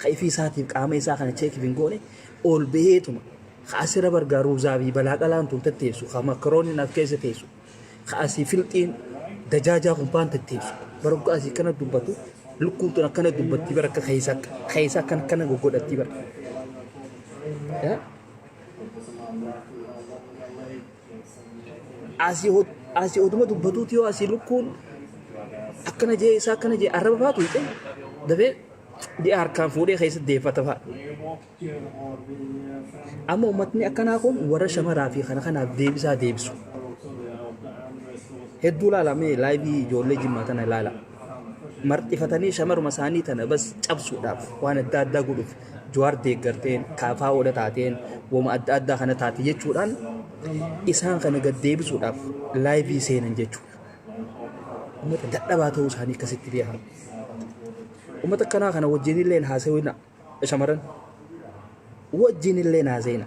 Kaifii isaatiif qaama isaa kana cheekiif hin goone ol ba'eetuma. Kaasira bargaaruuzaa fi balaaqalaan tun tatteessu. Ka makarooniin af keessa teessu. Kaasii filxiin dajaajaa kumpaan tatteessu. Baroggaa asii kana dubbatu lukkuun tun akkana dubbatti bara akka keessa akkana goggodhatti bara. Asii oduma dubbatuuti yoo asii lukkuun akkana jee isaa akkana jee arraba faatu hixe dafee dhi'a harkaan fuudhee keessatti deeffata fa'a. Amma uummatni akkanaa kun warra shamaraa fi kanaaf deebisu. Hedduu ilaalamee laayivii ijoollee jimmaa tana ilaala. Marxifatanii shamaruma isaanii tana bas cabsuudhaaf waan adda addaa godhuuf Jawaar deeggarteen kaafaa oda taateen wama adda addaa kana taate jechuudhaan isaan kana gad deebisuudhaaf laayivii seenan jechuudha. Uummata dadhabaa ta'uu isaanii akkasitti beekan. Uummata akkanaa kana wajjin illee haasawina shamarran wajjin illee haasawina.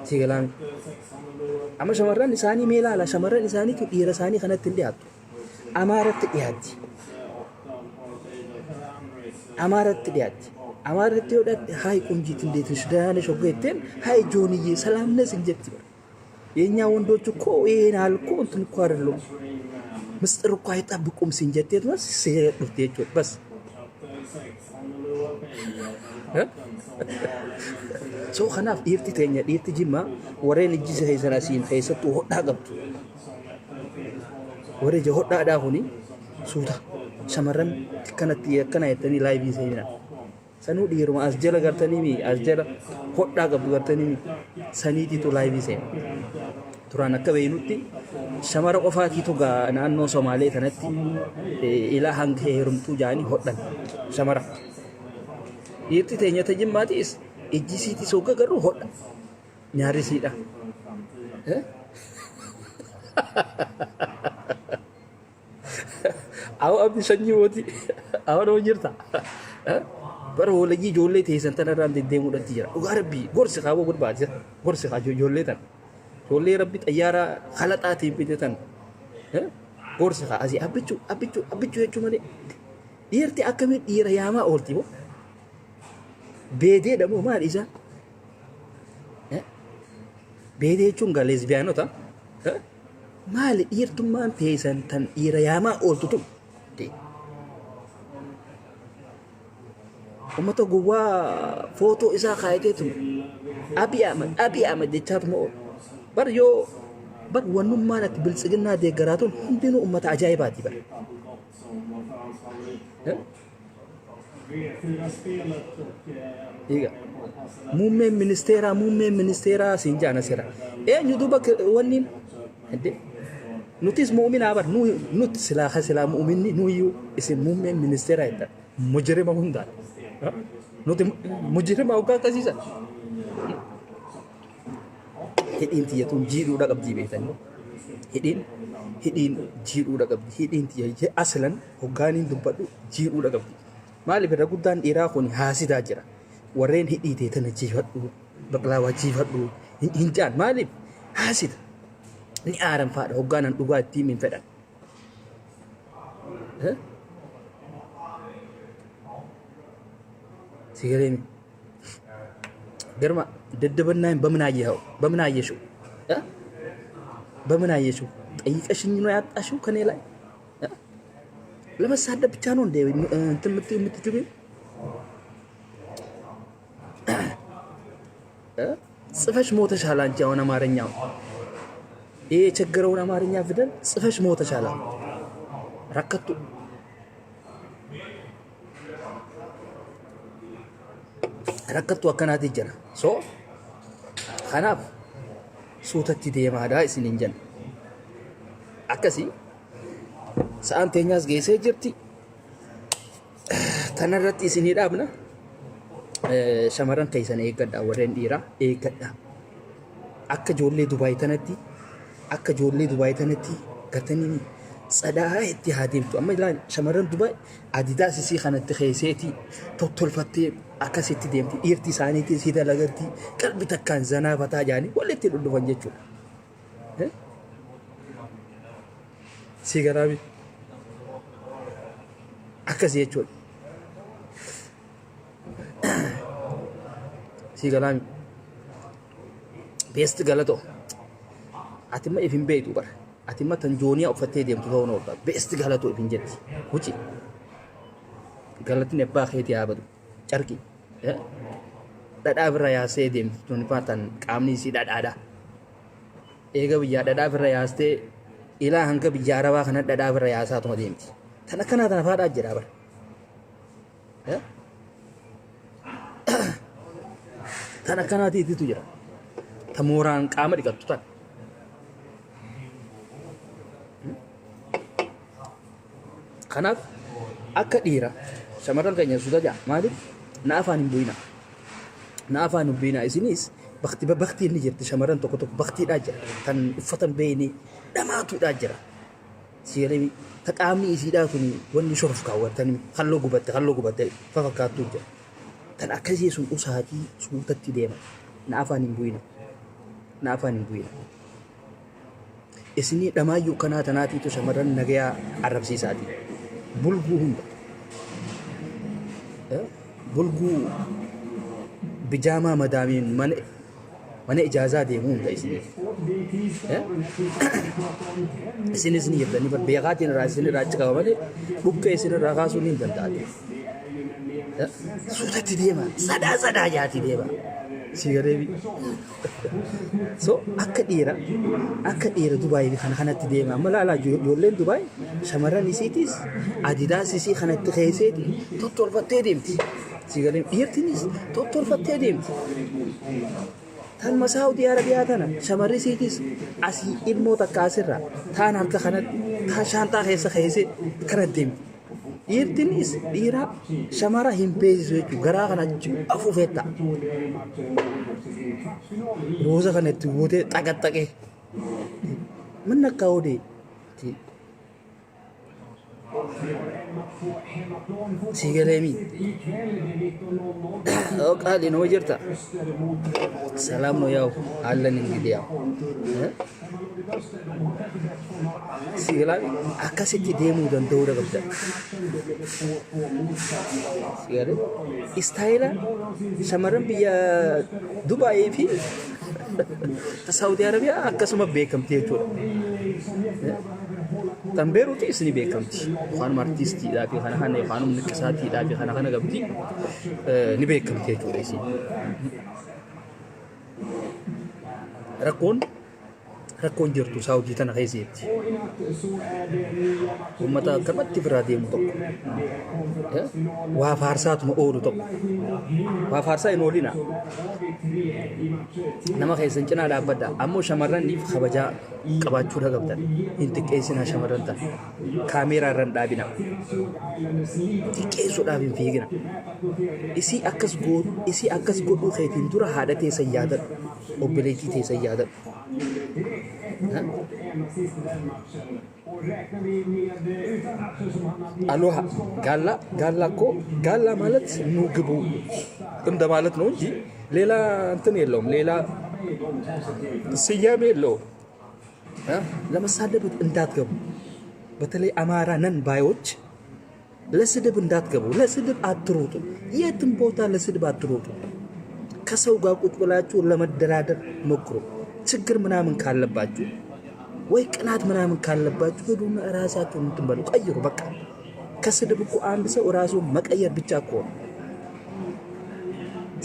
Sigalaan amma shamarran isaanii mee ilaala shamarran isaaniitu dhiira isaanii kanatti hin dhiyaattu. Amaaratti dhiyaatti. Amaaratti dhiyaatti. Amaaratti yoo dhatte hayi qunjiitiin deetin sudaana shoggeetteen hayi jooniyye salaamnes hin jetti bara. የኛ ወንዶች እኮ ይሄን አልኩ እንትን እኮ አይደለም ምስጥር እኮ አይጠብቁም ሲንጀቴት ነው ሲሄዱት ይጮት በስ ሰው خناف ኢርቲ ተኛ ኢርቲ ጅማ ወሬን እጅ ሰይሰራ ሲን ከይሰጡ ሆዳ ገብቱ ወሬ ሆዳ ዳሁኒ ሱታ ሸመረን ከነት የከና የተኒ ላይቭ ይሰይና ሰኑ ዲሩ አስጀለ ገርተኒ ሚ አስጀለ ሆዳ ገብቱ ገርተኒ ሰኒቲቱ ላይቭ ይሰይና turaan akka beeynutti shamara qofaatiitu naannoo Somaalee kanatti ilaa hanga heerumtuu jaanii hodhan shamara. Dhiirti teenya tajimmaatiis ijjisiitii soogga garuu hodha nyaarisiidha. Awo abdi sanyii mooti awo noo jirta. Bara walayyii ijoollee teessan tanarraan deddeemuudhatti jira. Dhugaa rabbii gorsi qaaboo gurbaa jira. Gorsi qaa ijoollee tan. Ijoollee rabbi xayyaara kalaxaatiin fidatan. Gorsi qaa asii abbichuu jechuu malee. Dhiirti akkamiin dhiira yaamaa oolti moo? Beedee dhamoo maal isaa? Beedee jechuun gaa leesbiyaanota. Maali dhiirtummaan teessan tan dhiira yaamaa ooltu tun? Uummata gowwaa footoo isaa kaayateetu Abiy Ahmed jechaatu moo bar yoo bar wannummaan ati biltsiginnaa deeggaraatuun hundinuu uummata ajaa'ibaati bara. Muummeen ministeeraa siin jaana sira. Eenyu duuba wanniin nutis muuminaa bar nuti silaa muuminni nuyyuu isin muummeen ministeeraa jedha mujrima hundaan. Nuti mujrima hoggaa akkasiisan. Hidhiin tiyyatuun jiidhuudha qabdii beekanii. Hidhiin jiidhuudha qabdi. Hidhiin tiyya aslan hoggaaniin dubbadhu jiidhuudha qabdi. Maaliif irra guddaan dhiiraa kun haasidaa jira. Warreen hidhii teetana jiifadhu baqlaawaa jiifadhu hin jaan maaliif haasida. Ni aaran faadha hoggaanan dhugaa ittiin hin fedhan. Sigareemi. Garma daddabannaayን በምን አየሽው? በምን አየሽው? ጠይቀሽኝ ነው ያጣሽው ከኔ ላይ? ለመሳደብ ብቻ ነው እንደ እንትን የምትትቢው? ጽፈሽ ሞተሻል አንቺ አሁን አማርኛው ይሄ የቸገረውን አማርኛ ፊደል ጽፈሽ ሞተሻል። ረከቱ rakkattu akkanaati jira. So kanaaf suutatti deemaadhaa isiniin jenna. Akkasii sa'aan teenyaas geessee jirti. Tanarratti isinii dhaabna. Shamarran keessan eeggadhaa warreen dhiiraa eeggadhaa. Akka ijoollee Dubaay tanatti gatanii sadaa itti haa deemtu. Amma ilaa shamarran Dubaay Adidaas isii kanatti keesseetii tottolfattee akkasitti deemti. Dhiirti isaaniitiin si dalagatti qalbii takkaan zanaafataa jaanii walitti dhudhufan jechuudha. Si garaabi akkasii jechuudha. Si garaabi beesti galatoo ati ma ifin beektu bara. Ati ma tan jooniyaa uffattee deemtu ta'uu na barbaadu. Beesti galatoo ifin jetti. Hucci galatiin abbaa keetii haa badu. Carqii dhadhaa birra yaasee deemtu tuni faatan qaamni isii dhadhaadha. Eega biyyaa dhadhaa birra yaastee ilaa hanga biyya arabaa kana dhadhaa birra yaasaa tuma deemti. Tan akkanaa tana faadhaa jira bara. Tan akkanaatiitu jira. Ta mooraan qaama dhiqattu tan. Kanaaf akka dhiira shamarran keenya suuta jaa maaliif na afaan hin bu'ina. naafaan hubbina isinis bakti inni jirti shamarran tokko tokko baktiidhaa jira kan uffatan beekne dhamaatuudhaa jira sigalee taqaamni isiidhaa kun wanni shorf kaawwatan halluu gubatte fakkaattuu jira tan akkasii sun usaatii suutatti deema naafaan hin bu'ina isinii dhamaayyuu kanaa tanaatiitu shamarran nagayaa arrabsiisaati bulguu hunda bulguu bijaamaa madaamiin mana ijaazaa deemuu hunda isinis ni jirtanii beekaatiin irraa isin irraa achi qaba malee dhukka isin irraa kaasuun hin danda'ate suutatti deema sadaa jaati deema sigareebi so akka dhiira Dubaay kanatti deema amma laalaa ijoolleen Dubaay shamarran isiitis adidaas isii kanatti keesseeti tottolfattee deemti sigareebi dhiirtinis tottolfattee deemti tan Saawudii Arabiyaa tana shamarri isiitis asii ilmoo takka asirraa taan harka kanatti taan shaantaa keessa keessee kanatti deemti dhiirtinis dhiira shamara hin beeksisu jechuudha garaa kana afuufeetta rooza kanatti guutee xaqaxaqee manna akka oodee sigaleemi qaali noo jirta salaam no yaa'u haallan hin gidiyaa sigalaan akkasitti deemuu danda'uu qabda sigalee istaayila shamarran biyya Dubaayii fi Saawudii Arabiyaa akkasuma beekamti jechuudha tan beeruuti isini beekamti waanuma artiistiidhaa fi kana waanuma niqisaatiidhaa fi kana qabdi ni beekamti jechuudha isin rakkoon jirtu Saawudii tana keessatti uummata akkamatti biraa deemu tokko waa faarsaatuma oolu tokko waa faarsaa hin oolina nama keessan cinaa dhaabbadda ammoo shamarraniif kabajaa qabaachuudha qabdan hin xiqqeessinaa shamarran tan kaameeraa irraan dhaabina xiqqeessuudhaaf hin fiigina isii akkas godhuu keetiin dura haadha teessan yaadadhu obboleettii teessan yaadadhu Aloha ጋላ ማለት ኑ ግቡ እንደ ማለት ነው እንጂ ሌላ እንትን የለውም ሌላ ስያሜ የለውም ለመሳደብ እንዳትገቡ በተለይ አማራ ነን ባዮች ለስድብ እንዳትገቡ ለስድብ አትሮጡ የትም ቦታ ለስድብ አትሮጡ ከሰው ጋር ቁጭ ብላችሁ ለመደራደር ሞክሩ ችግር ምናምን ካለባችሁ ወይ ቅናት ምናምን ካለባችሁ ሄዱና ራሳችሁን እንትን በሉ ቀይሩ በቃ ከስድብ እኮ አንድ ሰው ራሱን መቀየር ብቻ እኮ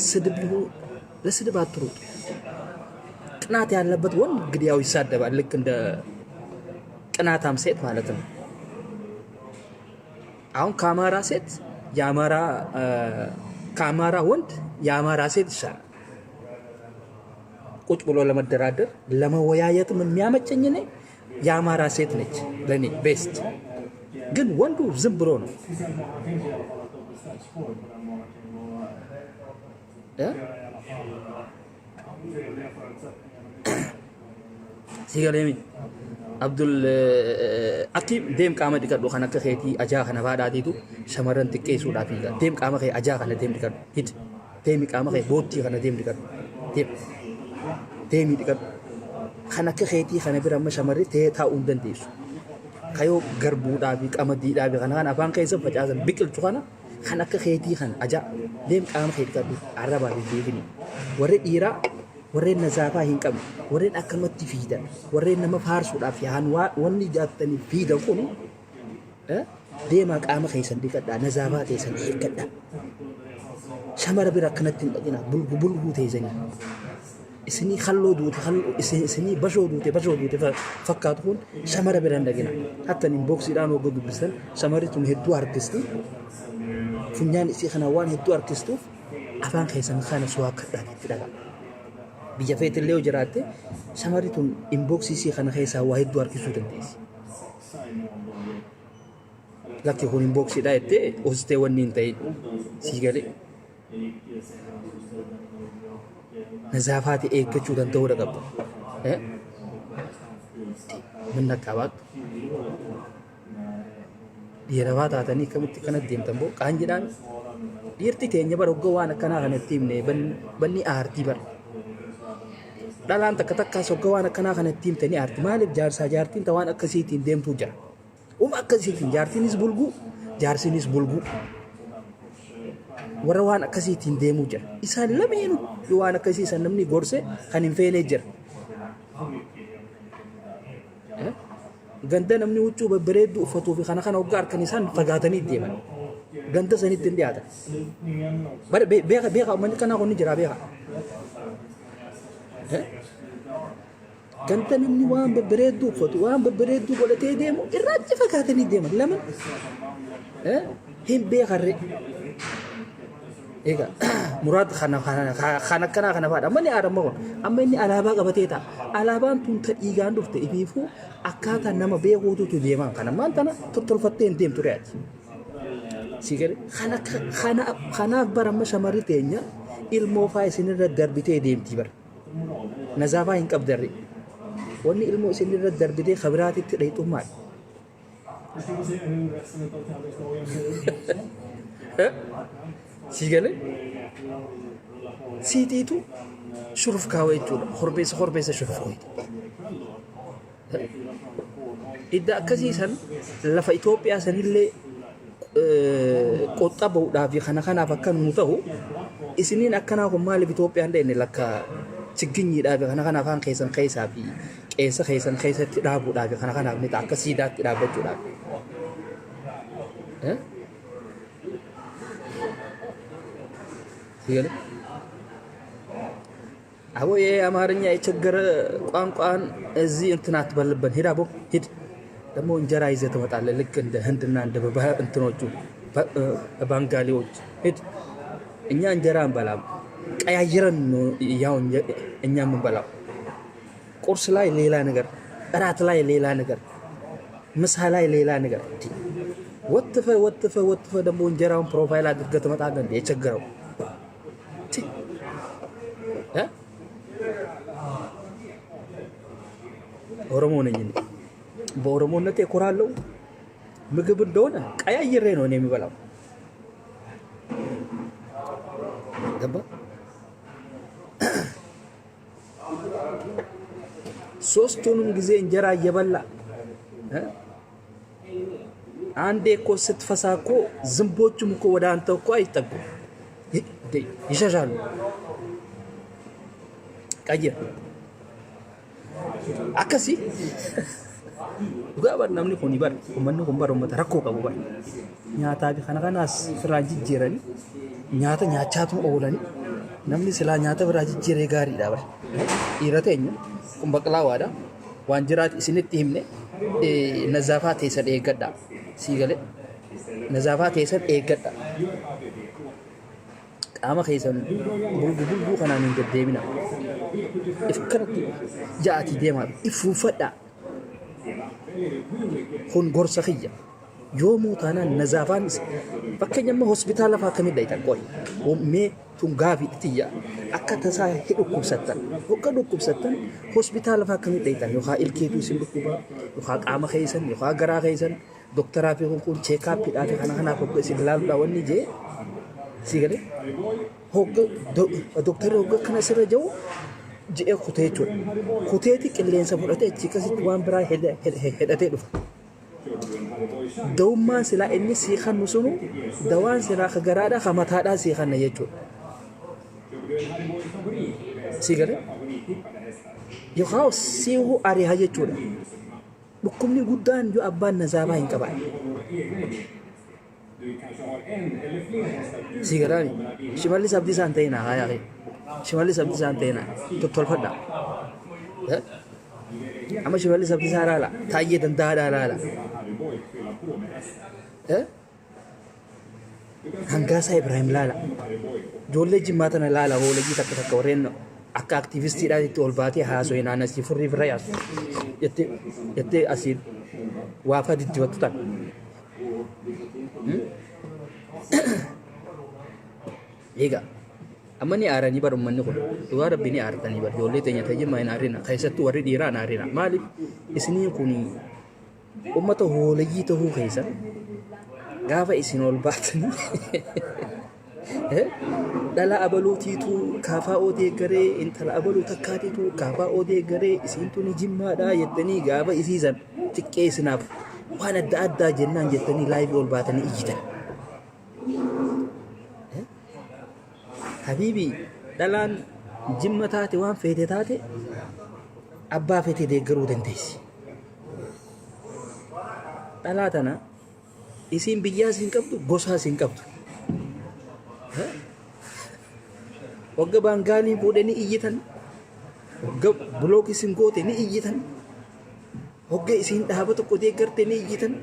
ስድብ ለስድብ አትሩጡ ቅናት ያለበት ወንድ እንግዲህ ያው ይሳደባል ልክ እንደ ቅናታም ሴት ማለት ነው አሁን ከአማራ ሴት ከአማራ ወንድ የአማራ ሴት ይሻላል ቁጭ ብሎ ለመደራደር ለመወያየትም የሚያመቸኝ እኔ የአማራ ሴት ነች ለኔ ቤስት ግን ወንዱ ዝም ብሎ ነው ሲገለሚ አብዱል አኪም ደም ቃመ ዲቀዱ ከነከ ኸቲ አጃ ከነ ባዳቲቱ ሸመረን ጥቄሱ ዳፊጋ ደም ቃመ ኸ አጃ ከነ ደም ዲቀዱ ሂድ ደም ቃመ ኸ ቦቲ ከነ ደም ዲቀዱ ደም ዲቀዱ ከነከ ኸቲ ከነ ብራመ ሸመሪ ተታኡ እንደንዲሱ ካዮ ገርቡ ዳቢ ቀመዲ ዳቢ ከነ አፋን ከይሰ ፈጫዘን ቢቅልቱ ከነከ ኸቲ ከነ አጃ ደም ቃመ ኸ ዲቀዱ አረባ ቢግኒ ወረ ኢራ warreen nazaafaa hin qabne warreen akkamatti fiidan warreen nama faarsuudhaaf yahan wanni jaattanii fiidan kun deemaa qaama keessan dhiqadhaa nazaafaa teessan eeggadhaa shamara bira akkanatti hin dhaqina bulguu teessanii isinii halloo duute isinii bashoo duute fakkaatu kun shamara bira hin dhaqina hattan inboksiidhaan wagga dubbisan shamarri tun hedduu artisti funyaan isii kana waan hedduu artistuuf afaan keessan kana suwaakadhaan itti dhaqa biyya feetillee yoo jiraatte shamarri tun inboksii kana keessaa waa hedduu harkisuu dandeessi. Lakki kun inboksiidhaa jettee hoostee wanni hin ta'in sii galee nazaafaati eeggachuu danda'uudha qabda. Minna qabaat dhiirawaa taatanii akkamitti kana deemtan boo qaan jedhaan dhiirti keenya bara hoggaa waan akkanaa kanatti himne banni aartii bara. Dhalaan takka takkaas hoggaa waan akkanaa kanatti himtanii aartii maaliif jaartiin ta waan akkasiitiin deemtuu jira. Akkasiitiin jaartiinis bulguu jaarsinis bulguu. Warra waan akkasiitiin deemuu jira. Isaan lameenu waan akkasii san namni gorse kan hin feene jira. Ganda namni huccuu babbareedduu uffatuu fi kana hoggaa harkan isaan fagaatanii deeman. Ganda sanitti hin dhiyaatan. Beeka uummanni kanaa kun ni jira beeka. Ganda namni waan babbareedduu uffatu waan babbareedduu godhatee deemu irraatti fagaatanii deeman. Lama hin beekarre. Ega muraad kana faadha amma ni aadama kun amma inni alaabaa qabatee ta'a alaabaan tun ta dhiigaan dhufte ifiifuu akkaataa nama beekuutu deeman kana maal tana tottolfattee hin deemtu re'aati sigare kanaaf baramma shamarri teenya ilmoo faa isinirra darbitee deemti bara nazaafaa hin qabdarre wanni ilmoo isinirra darbitee kabiraatitti dhayxummaa sigale siitiitu shuruf kaawee jechuudha horbeessa shuruf kooti idda akkasiisan lafa Itoophiyaa sanillee qoxxabuudhaaf kanaaf akka nu ta'u isiniin akkanaa kun maaliif Itoophiyaan dhenne lakka chigginyiidhaaf kanaaf haan keessaa fi qeessa keessatti dhaabuudhaaf kanaaf ni ta'a akka siidaatti dhaabbachuudhaaf. Sigale አቦ የአማርኛ የቸገረ ቋንቋን እዚህ እንትናት በልበን ሄዳ ቦ ሂድ ደግሞ እንጀራ ይዘህ ትመጣለህ ልክ እንደ ህንድና እንደ እንትኖቹ ባንጋሊዎች ሂድ እኛ እንጀራ እንበላም ቀያይረን ነው ያው እኛ የምንበላው ቁርስ ላይ ሌላ ነገር እራት ላይ ሌላ ነገር ምሳ ላይ ሌላ ነገር ወጥፈ ደግሞ እንጀራውን ፕሮፋይል አድርገህ ትመጣለህ እንደ የቸገረው ኦሮሞ ነኝ እኔ በኦሮሞነቴ እኮራለሁ ምግብ እንደሆነ ቀያይሬ ነው እኔ የሚበላው ገባ ሶስቱንም ጊዜ እንጀራ እየበላ አንዴ እኮ ስትፈሳ እኮ ዝንቦቹም እኮ ወደ አንተ እኮ አይጠጉ ይሸሻሉ ቀይር akkasi dhugaa bar namni kun bar uummanni kun bar uummata rakkoo qabu bar nyaataa fi kana kanaas firaa jijjiiranii nyaata nyaachaatu oolanii namni silaa nyaata firaa jijjiiree gaariidha bar dhiira teenya kun baqlaawaadha waan jiraati isinitti himne nazaafaa teessan eeggadha siigale nazaafaa teessan eeggadha qaama keessan bulbulbuu kanaan hin deddeebina ifkanatti jaati deemaa ifuufadha kun gorsa kiyya yoomuu taanaan nazaafaan fakkeenya amma hospitaala fa'aa kamidha itan qoy mee tun gaafii tiyya akka tasaa dhukkubsattan hogga dhukkubsattan hospitaala fa'aa kamidha itan yookaan ilkeetu isin dhukkuba yookaan qaama keessan yookaan garaa keessan doktoraa fi kun cheekaappiidhaa fi kanaaf hogga isin ilaaluudha wanni jee sigale hogga doktorri hogga kana sirra jiru ji'ee kutee jechuudha. Kuteeti qilleensa fudhatee achi akkasitti waan biraa hidhatee dhufa. Dawummaan silaa inni sii kannu sunu dawaan silaa ka garaadhaa ka mataadhaa sii kanna jechuudha. Sigale yookaan siihuu ari'aa jechuudha. Dhukkubni guddaan yoo abbaan nazaafaa hin qaban. Sigaraani shimallis abdii isaan ta'e naa haa yaaqee. Shimallis abdii isaan ta'e naa tottolfadha. Amma shimallis abdii isaa laala taayyee danda'aadhaa laala. Hangaasaa Ibrahim laala. Ijoollee jimmaa tana laala hoolagii takka warreen akka aktiivistiidhaatti ol baatee haasoo naannasii furrii bira yaasu. Jettee asii waafa diddibattu tan. eega amma ni aaranii bar ummanni kun dhugaa rabbi ni aartanii bar ijoollee teenya tayyimmaa hin aarina keessattuu warri dhiiraa hin aarina maaliif isiniin kun ummata hooleyyii tahuu keessa gaafa isin ol baatanii dhala abaluutiitu kaafaa odee garee intala abaluu takkaatiitu kaafaa odee garee isiintu ni jimmaadhaa jettanii gaafa isiisan xiqqee isinaaf waan adda addaa jennaan jettanii laayivii ol baatanii iyyitan. Habibi dhalaan jimma taate waan feete taate abbaa feete deeggaruu dandeessi. Dhalaa tana isiin biyyaa siin qabdu gosaa siin qabdu. Wagga baangaalii fuudhanii iyyitan wagga bulookii siin goote ni iyyitan wagga isiin dhaaba tokko deeggarte ni iyyitan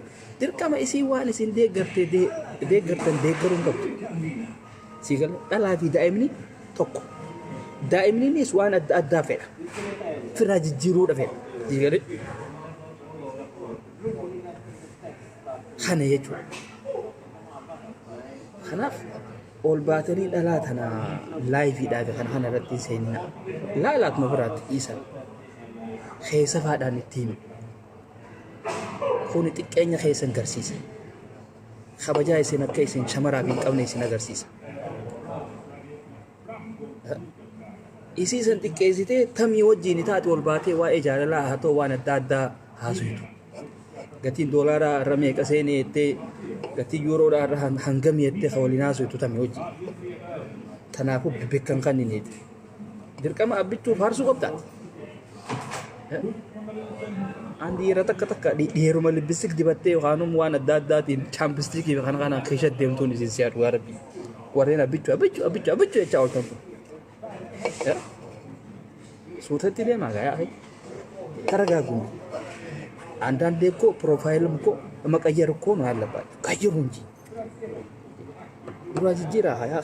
dirqama isiin waan isiin deeggartan deeggaruu qabdu. Sigal dhalaa fi daa'imni tokko daa'imninis waan adda addaa fedha firaa jijjiiruudha fedha sigale kana jechuudha. Kanaaf ol baatanii dhalaa tana laayifiidhaaf kana irratti seenina laalaatuma biraatti dhiisa keessa faadhaan itti himi kun xiqqeenya keessan garsiisa kabajaa isin akka isin shamaraaf hin qabne isin agarsiisa. Isii san xiqqeessitee tamii wajjin taate ol baatee waa'ee jaalalaa haa ta'u waan adda addaa haasoftu. Gatiin doolaaraa irra meeqa seenee jettee gatii yuuroodhaa irra hangam jettee kan waliin haasoftu tamii wajjin. Kanaafuu bibbeekan kan inni dirqama abbichuuf faarsuu qabdaati. Andi dhiira takka dhiiruma libbistik dibattee yookaan waan adda addaatiin chaampistikii kana keessatti deemtuun isin siyaadu yaa rabbi. Warreen abbichuu jechaa ooltan kun. Suutatti deemaa gayaa taragaaguun andaan deekoo piroofaayilii koo nama qayyaru koo nu haallabaa qayyaru inji duraa jijjiiraa hayaa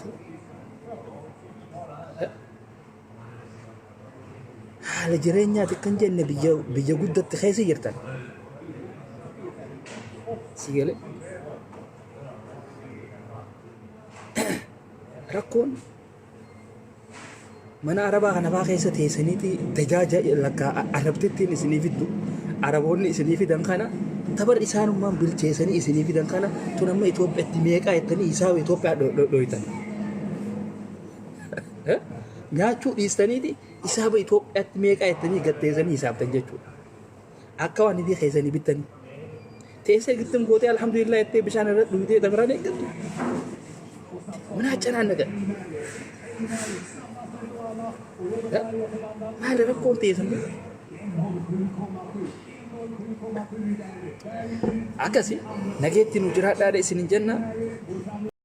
haala jireenyaati kan jenne biyya guddatti keessa jirtan sigale rakkoon mana arabaa kana baa keessa teessaniiti tajaajila lakka arabtittiin isinii fiddu araboonni isinii fidan kana tabar isaanummaan bilcheessanii isinii fidan kana tun amma Itoophiyaatti meeqaa jettanii isaa Itoophiyaa dhoytan nyaachuu dhiistaniiti isaaba Itoophiyaatti meeqaa jettanii gatteessanii hisaabtan jechuudha akka waan itti keessanii bittanii teessee gittin gootee alhamdulillah jettee bishaan irra dhugdee dabaraan eeggattu mana accanaan naga maali rakkoon teessan akkasi nageetti nu jiraadhaadha isin hin jenna